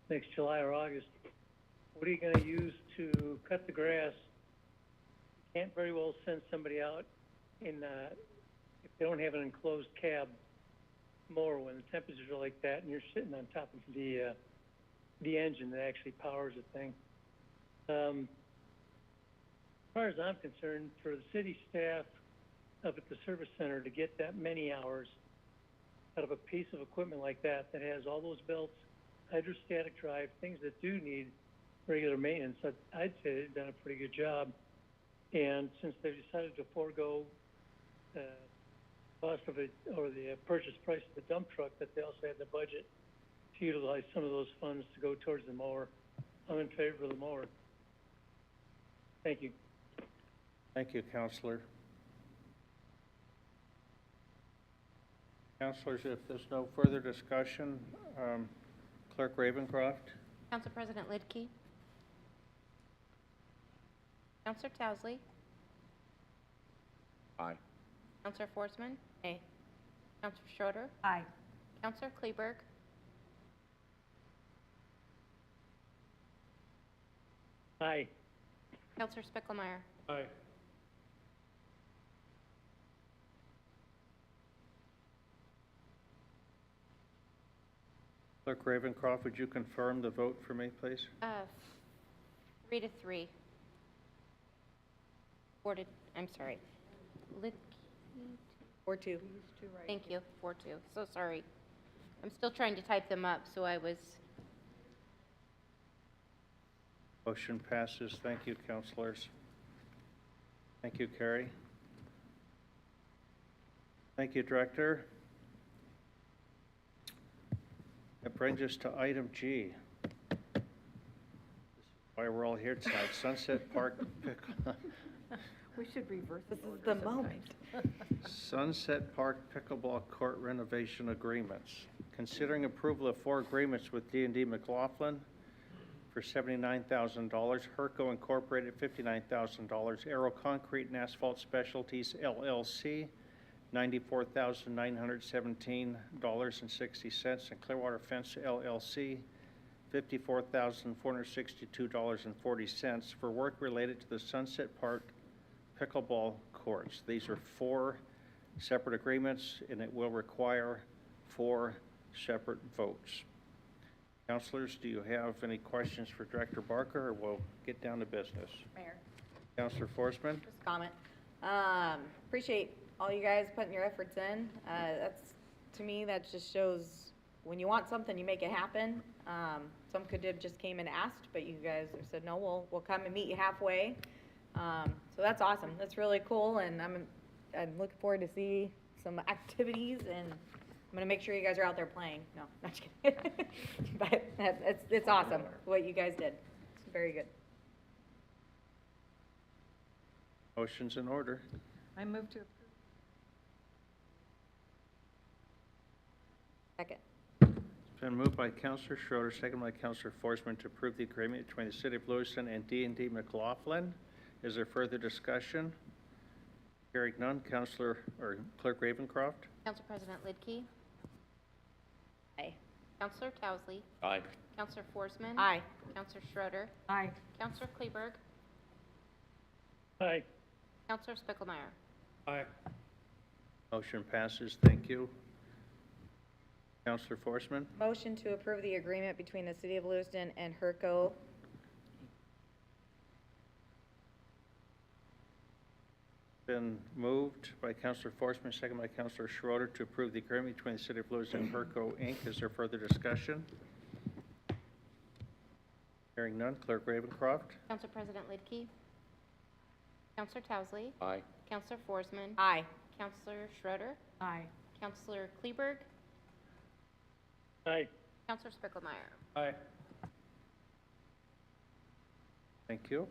next July or August, what are you going to use to cut the grass? You can't very well send somebody out in, if they don't have an enclosed cab mower when the temperatures are like that and you're sitting on top of the engine that actually powers the thing. As far as I'm concerned, for the city staff up at the service center to get that many hours out of a piece of equipment like that has all those belts, hydrostatic drive, things that do need regular maintenance, I'd say they've done a pretty good job. And since they've decided to forego the cost of it, or the purchase price of the dump truck, that they also had the budget to utilize some of those funds to go towards the mower, I'm in favor of the mower. Thank you. Thank you, Councilor. Councilors, if there's no further discussion, Clerk Ravencroft? Council President Lidke. Councilor Towsley. Aye. Councilor Forsman. Aye. Councilor Schroeder. Aye. Councilor Kleberg. Aye. Councilor Spickelmeyer. Aye. Clerk Ravencroft, would you confirm the vote for me, please? 3-3. I'm sorry. Lidke. 4-2. Thank you, 4-2. So sorry. I'm still trying to type them up, so I was. Motion passes. Thank you, councilors. Thank you, Carrie. Thank you, Director. That brings us to item G. This is why we're all here tonight. Sunset Park We should reverse This is the moment. Sunset Park Pickleball Court renovation agreements. Considering approval of 4 agreements with D&D McLaughlin for $79,000, Herco Incorporated $59,000, Aero Concrete and Asphalt Specialties LLC $94,917.60, and Clearwater Fence LLC $54,462.40 for work related to the Sunset Park pickleball courts. These are 4 separate agreements, and it will require 4 separate votes. Councilors, do you have any questions for Director Barker, or we'll get down to business? Mayor, Councilor Forsman? just a comment. Appreciate all you guys putting your efforts in. To me, that just shows when you want something, you make it happen. Some could have just came and asked, but you guys have said, no, we'll come and meet you halfway. So that's awesome. That's really cool, and I'm looking forward to see some activities, and I'm gonna make sure you guys are out there playing. No, not just kidding. But it's awesome what you guys did. It's very good. Motion's in order. I move to approve. Second. It's been moved by Councilor Schroeder, second by Councilor Forsman to approve the agreement between the City of Lewiston and D&D McLaughlin. Is there further discussion? Hearing none, Councilor or Clerk Ravencroft? Council President Lidkey. Aye. Councilor Towsley. Aye. Councilor Forsman. Aye. Councilor Schroeder. Aye. Councilor Kleberg. Aye. Councilor Spickelmeyer. Aye. Motion passes. Thank you. Councilor Forsman? Motion to approve the agreement between the City of Lewiston and Herco. Been moved by Councilor Forsman, second by Councilor Schroeder to approve the agreement between the City of Lewiston and Herco, Inc. Is there further discussion? Hearing none, Clerk Ravencroft? Council President Lidkey. Councilor Towsley. Aye. Councilor Forsman. Aye. Councilor Schroeder. Aye. Councilor Kleberg. Aye. Councilor Spickelmeyer. Aye. Thank you.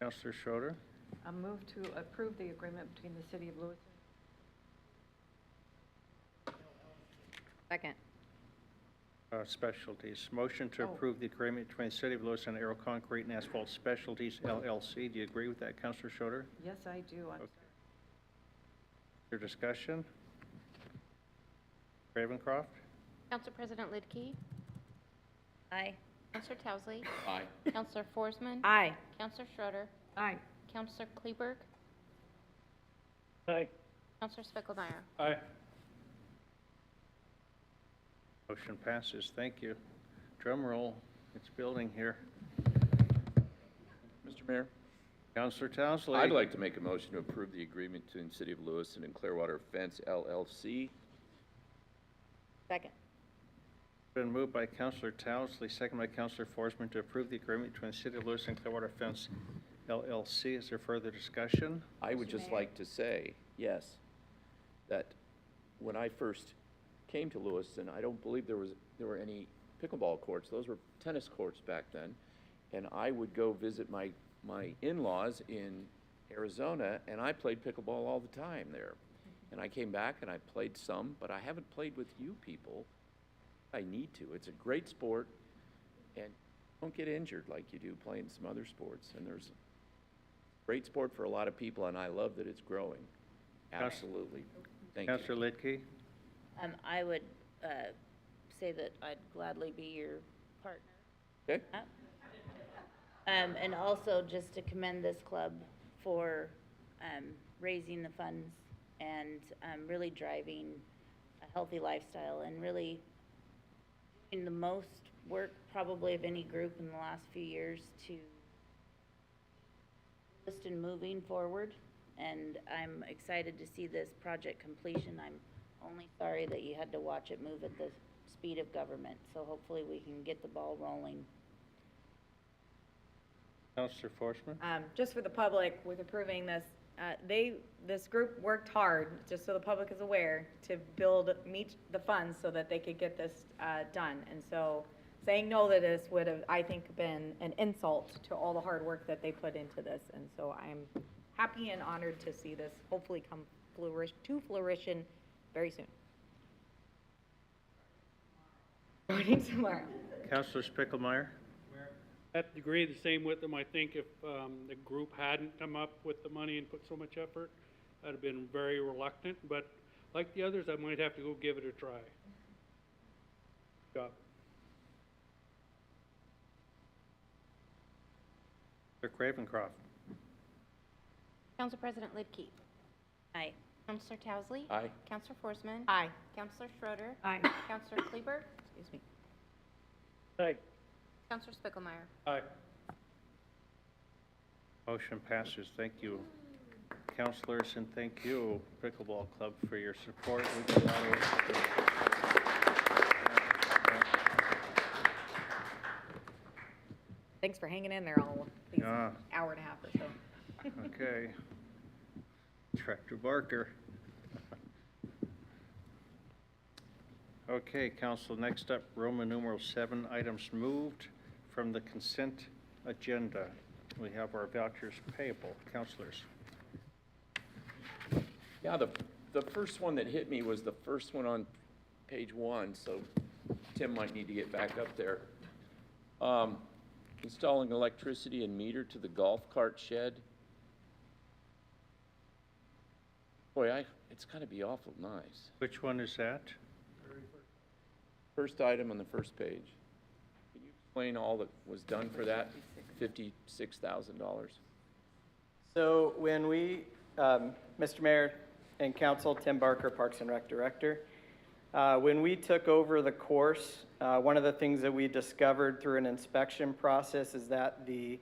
Councilor Schroeder? I move to approve the agreement between the City of Lewiston. Second. Specialties. Motion to Oh. approve the agreement between the City of Lewiston and Aero Concrete and Asphalt Specialties LLC. Do you agree with that, Councilor Schroeder? Yes, I do. I'm Okay. Your discussion? Ravencroft? Council President Lidkey. Aye. Councilor Towsley. Aye. Councilor Forsman. Aye. Councilor Schroeder. Aye. Councilor Kleberg. Aye. Councilor Spickelmeyer. Aye. Motion passes. Thank you. Drum roll. It's building here. Mr. Mayor? Councilor Towsley? I'd like to make a motion to approve the agreement between the City of Lewiston and Clearwater Fence LLC. Second. Been moved by Councilor Towsley, second by Councilor Forsman to approve the agreement between the City of Lewiston and Clearwater Fence LLC. Is there further discussion? I would just like to say, yes, that when I first came to Lewiston, I don't believe there were any pickleball courts. Those were tennis courts back then. And I would go visit my in-laws in Arizona, and I played pickleball all the time there. And I came back and I played some, but I haven't played with you people. I need to. It's a great sport, and don't get injured like you do playing some other sports. And there's great sport for a lot of people, and I love that it's growing. Absolutely. Thank you. Councilor Lidkey? I would say that I'd gladly be your partner. Okay. And also just to commend this club for raising the funds and really driving a healthy lifestyle and really doing the most work probably of any group in the last few years to Lewiston moving forward. And I'm excited to see this project completion. I'm only sorry that you had to watch it move at the speed of government. So hopefully we can get the ball rolling. Councilor Forsman? Just for the public, with approving this, this group worked hard, just so the public is aware, to meet the funds so that they could get this done. And so saying no to this would have, I think, been an insult to all the hard work that they put into this. And so I'm happy and honored to see this hopefully come to fruition very soon. Starting tomorrow. Councilor Spickelmeyer? I have to agree the same with them. I think if the group hadn't come up with the money and put so much effort, I'd have been very reluctant. But like the others, I might have to go give it a try. Job. Clerk Ravencroft. Council President Lidkey. Aye. Counselor Towsley. Aye. Counselor Forsman. Aye. Counselor Schroeder. Aye. Counselor Kleber. Excuse me. Aye. Counselor Spiegelmeier. Aye. Motion passes. Thank you, counselors, and thank you, Pickleball Club, for your support. We got a lot of work to do. Thanks for hanging in there all these Yeah. hour and a half or so. Okay. Director Barker. Okay, council, next up, Roman numeral 7, items moved from the consent agenda. We have our vouchers payable. Councilors. Yeah, the first one that hit me was the first one on page 1, so Tim might need to get back up there. Installing electricity and meter to the golf cart shed. Boy, it's gotta be awful nice. Which one is that? First item on the first page. Can you explain all that was done for that? $56,000. So when we, Mr. Mayor and Council, Tim Barker, Parks and Rec Director, when we took over the course, one of the things that we discovered through an inspection process is that the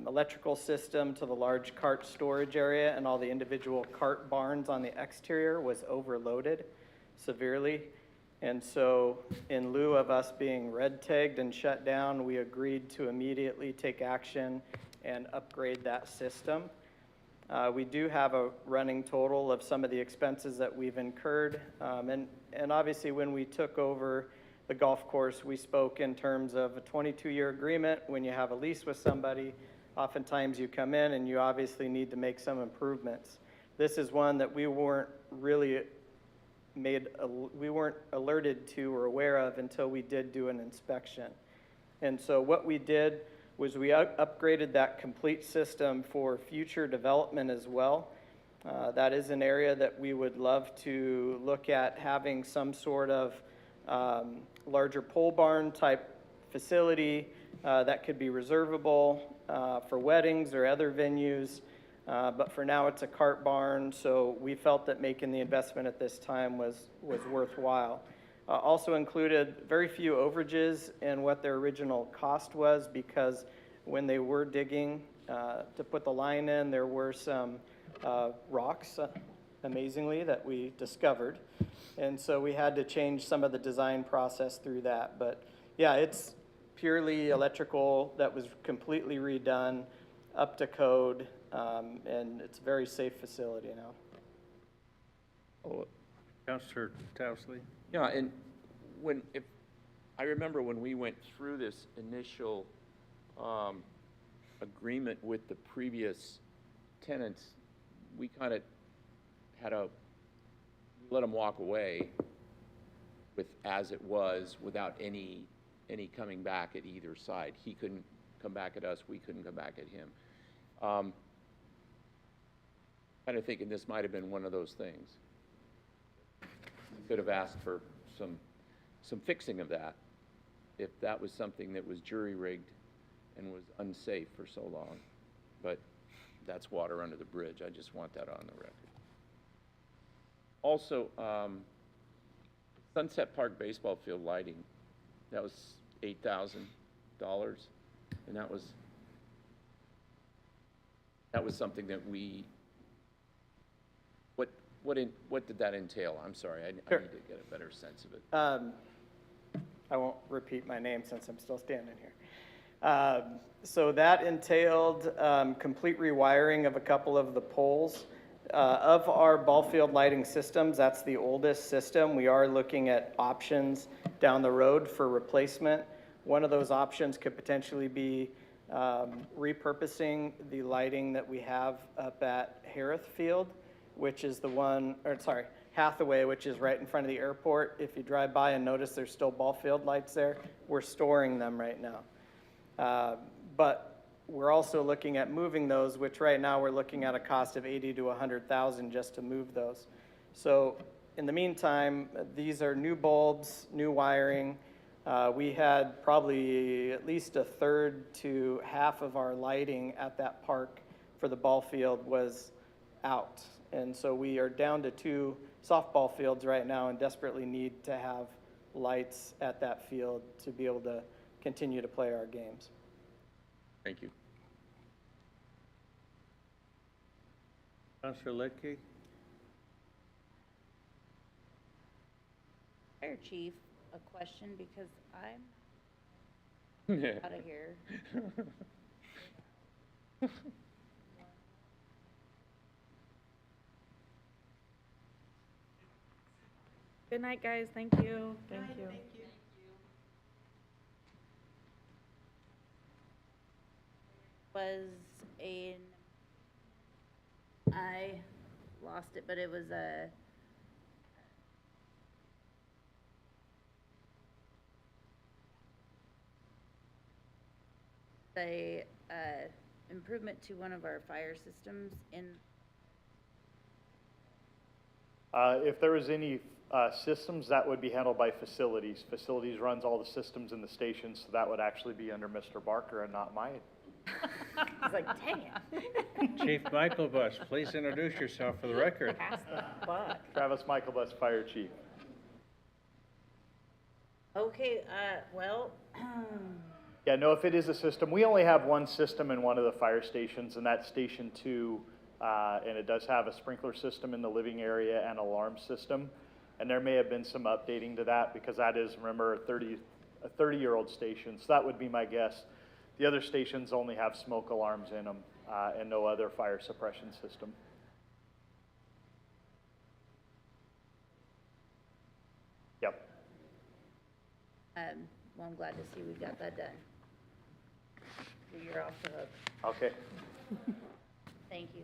electrical system to the large cart storage area and all the individual cart barns on the exterior was overloaded severely. And so in lieu of us being red tagged and shut down, we agreed to immediately take action and upgrade that system. We do have a running total of some of the expenses that we've incurred. And obviously when we took over the golf course, we spoke in terms of a 22-year agreement. When you have a lease with somebody, oftentimes you come in and you obviously need to make some improvements. This is one that we weren't really we weren't alerted to or aware of until we did do an inspection. And so what we did was we upgraded that complete system for future development as well. That is an area that we would love to look at having some sort of larger pole barn type facility that could be reservable for weddings or other venues. But for now, it's a cart barn, so we felt that making the investment at this time was worthwhile. Also included very few overages in what their original cost was, because when they were digging to put the line in, there were some rocks, amazingly, that we discovered. And so we had to change some of the design process through that. But yeah, it's purely electrical that was completely redone, up to code. And it's a very safe facility now. Oh, Councilor Towsley. yeah, and I remember when we went through this initial agreement with the previous tenants, we kind of let them walk away with as it was, without any coming back at either side. He couldn't come back at us, we couldn't come back at him. Kind of thinking this might have been one of those things. Could have asked for some fixing of that, if that was something that was jury-rigged and was unsafe for so long. But that's water under the bridge. I just want that on the record. Also, Sunset Park baseball field lighting, that was $8,000, and that was something that we, what did that entail? I'm sorry, I need to get a better sense of it. I won't repeat my name since I'm still standing here. So that entailed complete rewiring of a couple of the poles. Of our ball field lighting systems, that's the oldest system. We are looking at options down the road for replacement. One of those options could potentially be repurposing the lighting that we have up at Harrith Field, which is Hathaway, which is right in front of the airport. If you drive by and notice there's still ball field lights there, we're storing them right now. But we're also looking at moving those, which right now we're looking at a cost of $80,000 to $100,000 just to move those. So in the meantime, these are new bulbs, new wiring. We had probably at least a third to half of our lighting at that park for the ball field was out. And so we are down to 2 softball fields right now and desperately need to have lights at that field to be able to continue to play our games. Thank you. Councilor Lidkey? Fire chief, a question because I'm out of here. Good night, guys. Thank you. Thank you. Was I lost it, but it was a improvement to one of our fire systems in. If there was any systems, that would be handled by facilities. Facilities runs all the systems in the station, so that would actually be under Mr. Barker and not mine. I was like, dang it. Chief Michael Buss, please introduce yourself for the record. Pass the buck. Travis Michael Buss, Fire Chief. Okay, well, Yeah, no, if it is a system, we only have one system in one of the fire stations, and that's Station 2, and it does have a sprinkler system in the living area and alarm system. And there may have been some updating to that because that is, remember, a 30-year-old station, so that would be my guess. The other stations only have smoke alarms in them and no other fire suppression system. Yep. well, I'm glad to see we got that done. You're off the hook. Okay. Thank you.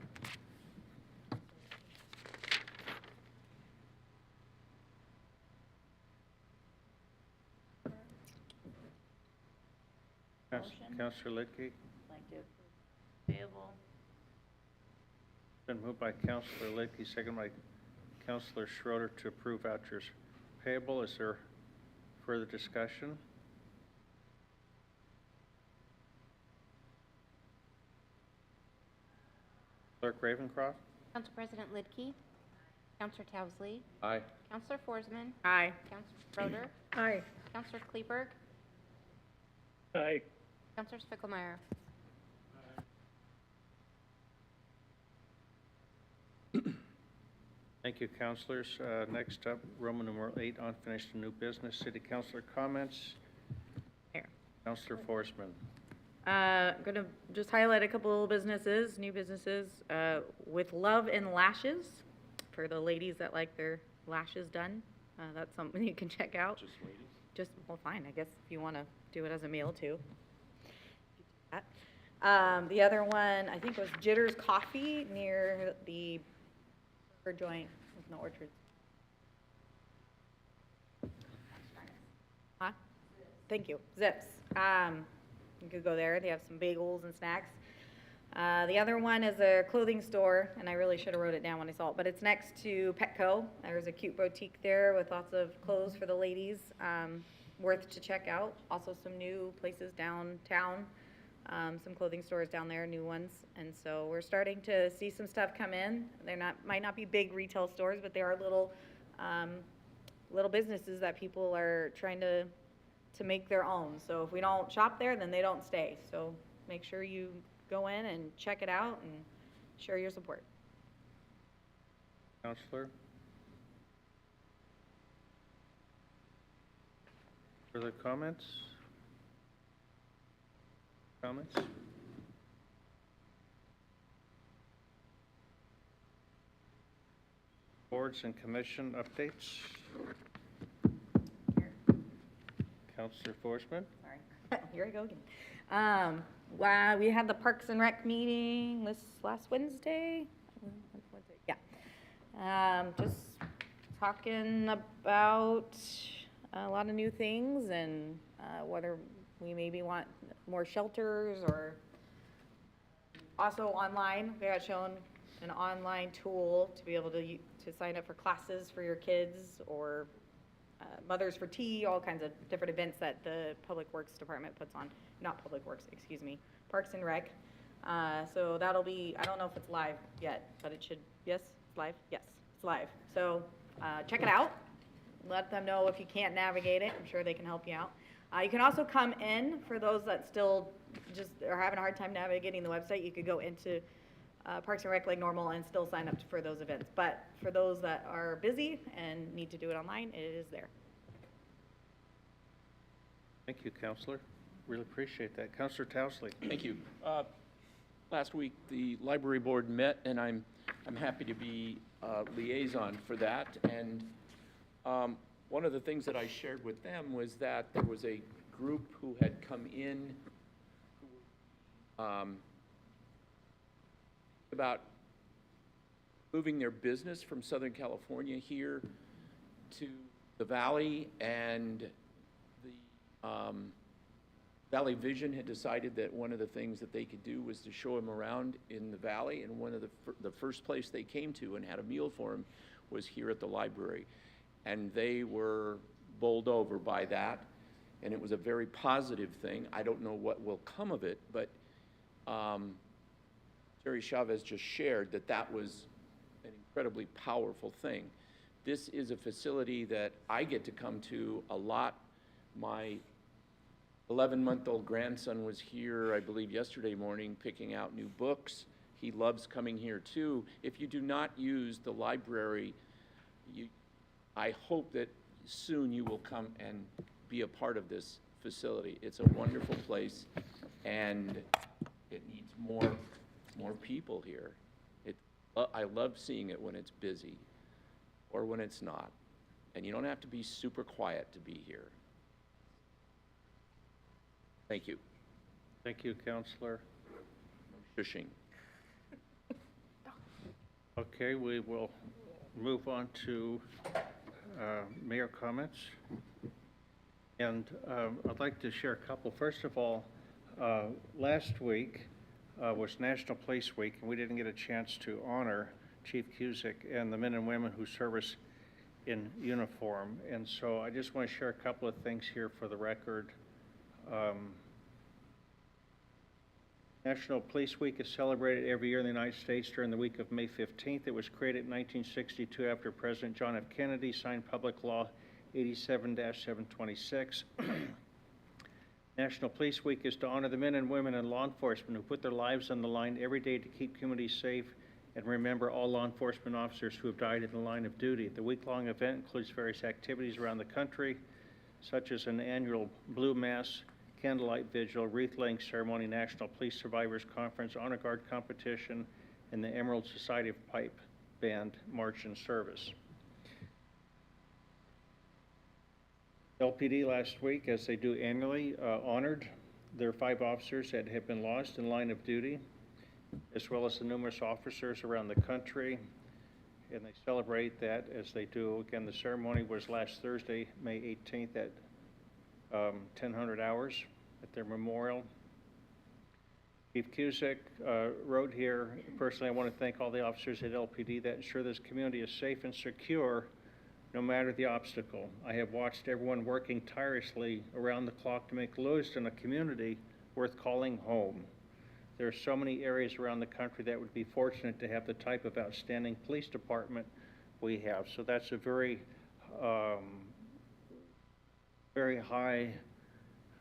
Councilor Lidkey? Like to approve payable. Been moved by Councilor Lidkey, second by Councilor Schroeder to approve vouchers payable. Is there further discussion? Clerk Ravencroft? Council President Lidkey. Counselor Towsley. Aye. Counselor Forsman. Aye. Counselor Schroeder. Aye. Counselor Kleberg. Aye. Counselor Spickelmeyer. Thank you, councilors. Next up, Roman numeral 8, unfinished and new business. City councilor comments. Here. Councilor Forsman. I'm gonna just highlight a couple of businesses, new businesses, with Love and Lashes, for the ladies that like their lashes done. That's something you can check out. Just ladies? Just, well, fine, I guess if you wanna do it as a meal too. The other one, I think was Jitters Coffee near the burger joint in the Orchard. Huh? Thank you, Zips. You could go there, they have some bagels and snacks. The other one is a clothing store, and I really should have wrote it down when I saw it, but it's next to Petco. There's a cute boutique there with lots of clothes for the ladies, worth to check out. Also some new places downtown, some clothing stores down there, new ones. And so we're starting to see some stuff come in. They're might not be big retail stores, but they are little, little businesses that people are trying to make their own. So if we don't shop there, then they don't stay. So make sure you go in and check it out and show your support. Councilor? Further comments? Comments? Boards and commission updates? Councilor Forsman? Sorry, here I go again. Wow, we had the Parks and Rec meeting this last Wednesday. Yeah. Just talking about a lot of new things and whether we maybe want more shelters or also online. We got shown an online tool to be able to sign up for classes for your kids or Mothers for Tea, all kinds of different events that the Public Works Department puts on, not Public Works, excuse me, Parks and Rec. So that'll be, I don't know if it's live yet, but it should, yes, it's live? Yes, it's live. So check it out. Let them know if you can't navigate it. I'm sure they can help you out. You can also come in, for those that still just are having a hard time navigating the website, you could go into Parks and Rec like normal and still sign up for those events. But for those that are busy and need to do it online, it is there. Thank you, Counselor. Really appreciate that. Counselor Towsley. Thank you. Last week, the library board met, and I'm happy to be liaison for that. And one of the things that I shared with them was that there was a group who had come in about moving their business from Southern California here to the Valley, and the Valley Vision had decided that one of the things that they could do was to show them around in the Valley, and one of the first place they came to and had a meal for them was here at the library. And they were bowled over by that, and it was a very positive thing. I don't know what will come of it, but Terry Chavez just shared that that was an incredibly powerful thing. This is a facility that I get to come to a lot. My 11-month-old grandson was here, I believe, yesterday morning picking out new books. He loves coming here too. If you do not use the library, I hope that soon you will come and be a part of this facility. It's a wonderful place, and it needs more people here. I love seeing it when it's busy or when it's not. And you don't have to be super quiet to be here. Thank you. Thank you, Counselor. Shushing. Okay, we will move on to mayor comments. And I'd like to share a couple. First of all, last week was National Police Week, and we didn't get a chance to honor Chief Cusick and the men and women who service in uniform. And so I just want to share a couple of things here for the record. National Police Week is celebrated every year in the United States during the week of May 15th. It was created in 1962 after President John F. Kennedy signed Public Law 87-726. National Police Week is to honor the men and women in law enforcement who put their lives on the line every day to keep communities safe, and remember all law enforcement officers who have died in the line of duty. The week-long event includes various activities around the country, such as an annual Blue Mass, candlelight vigil, wreath-laying ceremony, National Police Survivors Conference, Honor Guard competition, and the Emerald Society of Pipe Band March and Service. LPD last week, as they do annually, honored their 5 officers that have been lost in line of duty, as well as the numerous officers around the country. And they celebrate that as they do. Again, the ceremony was last Thursday, May 18th at 1000 hours at their memorial. Chief Cusick wrote here, personally, I want to thank all the officers at LPD that ensure this community is safe and secure no matter the obstacle. I have watched everyone working tirelessly around the clock to make Lewiston a community worth calling home. There are so many areas around the country that would be fortunate to have the type of outstanding police department we have. So that's a very high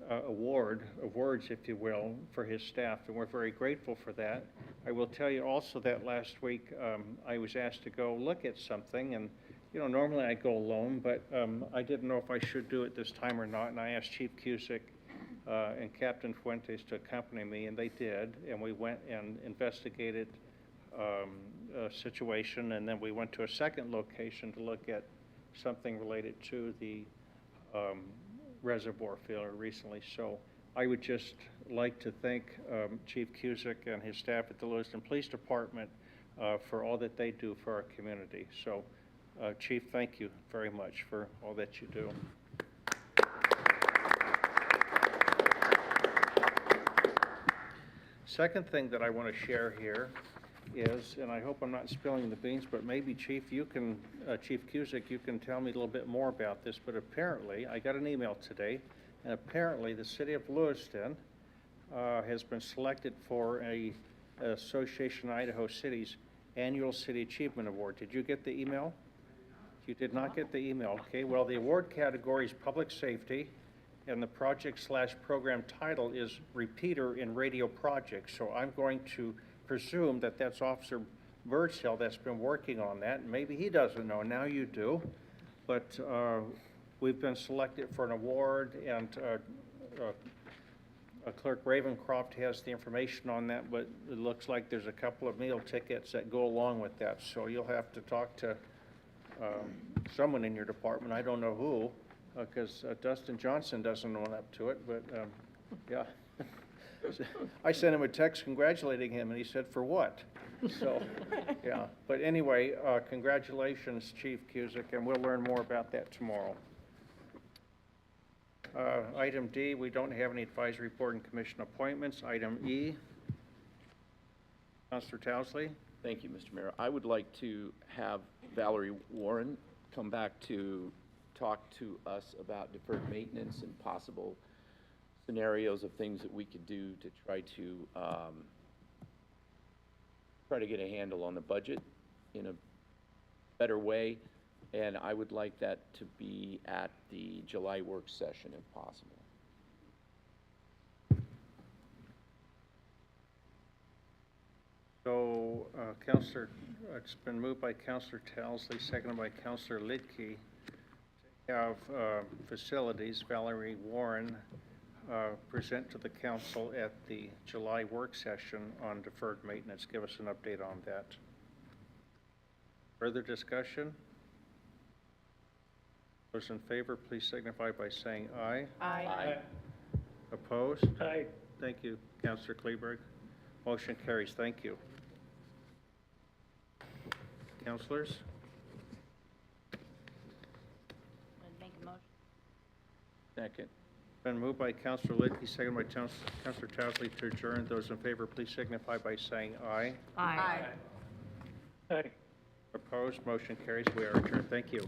award of words, if you will, for his staff, and we're very grateful for that. I will tell you also that last week I was asked to go look at something, and you know, normally I go alone, but I didn't know if I should do it this time or not, and I asked Chief Cusick and Captain Fuentes to accompany me, and they did, and we went and investigated a situation, and then we went to a second location to look at something related to the reservoir failure recently. So I would just like to thank Chief Cusick and his staff at the Lewiston Police Department for all that they do for our community. So Chief, thank you very much for all that you do. Second thing that I want to share here is, and I hope I'm not spilling the beans, but maybe Chief Cusick, you can tell me a little bit more about this, but apparently, I got an email today, and apparently the city of Lewiston has been selected for a Association of Idaho Cities Annual City Achievement Award. Did you get the email? You did not get the email, okay. Well, the award category is Public Safety, and the project/program title is Repeater in Radio Projects. So I'm going to presume that that's Officer Birdshill that's been working on that. Maybe he doesn't know, now you do. But we've been selected for an award, and Clerk Ravencroft has the information on that, but it looks like there's a couple of meal tickets that go along with that. So you'll have to talk to someone in your department, I don't know who, because Dustin Johnson doesn't own up to it, but yeah. I sent him a text congratulating him, and he said, "For what?" So, yeah. But anyway, congratulations, Chief Cusick, and we'll learn more about that tomorrow. Item D, we don't have any advisory board and commission appointments. Item E, Councilor Towsley. Thank you, Mr. Mayor. I would like to have Valerie Warren come back to talk to us about deferred maintenance and possible scenarios of things that we could do to try to get a handle on the budget in a better way. And I would like that to be at the July work session if possible. So, it's been moved by Councilor Towsley, seconded by Councilor Lidkey, to have facilities, Valerie Warren, present to the council at the July work session on deferred maintenance. Give us an update on that. Further discussion? Those in favor, please signify by saying aye. Aye. Aye. Opposed? Aye. Thank you, Councilor Kleberg. Motion carries. Thank you. Councilors? Make a motion. Second. Been moved by Councilor Lidkey, seconded by Councilor Towsley to adjourn. Those in favor, please signify by saying aye. Aye. Aye. Opposed? Motion carries. We are adjourned. Thank you.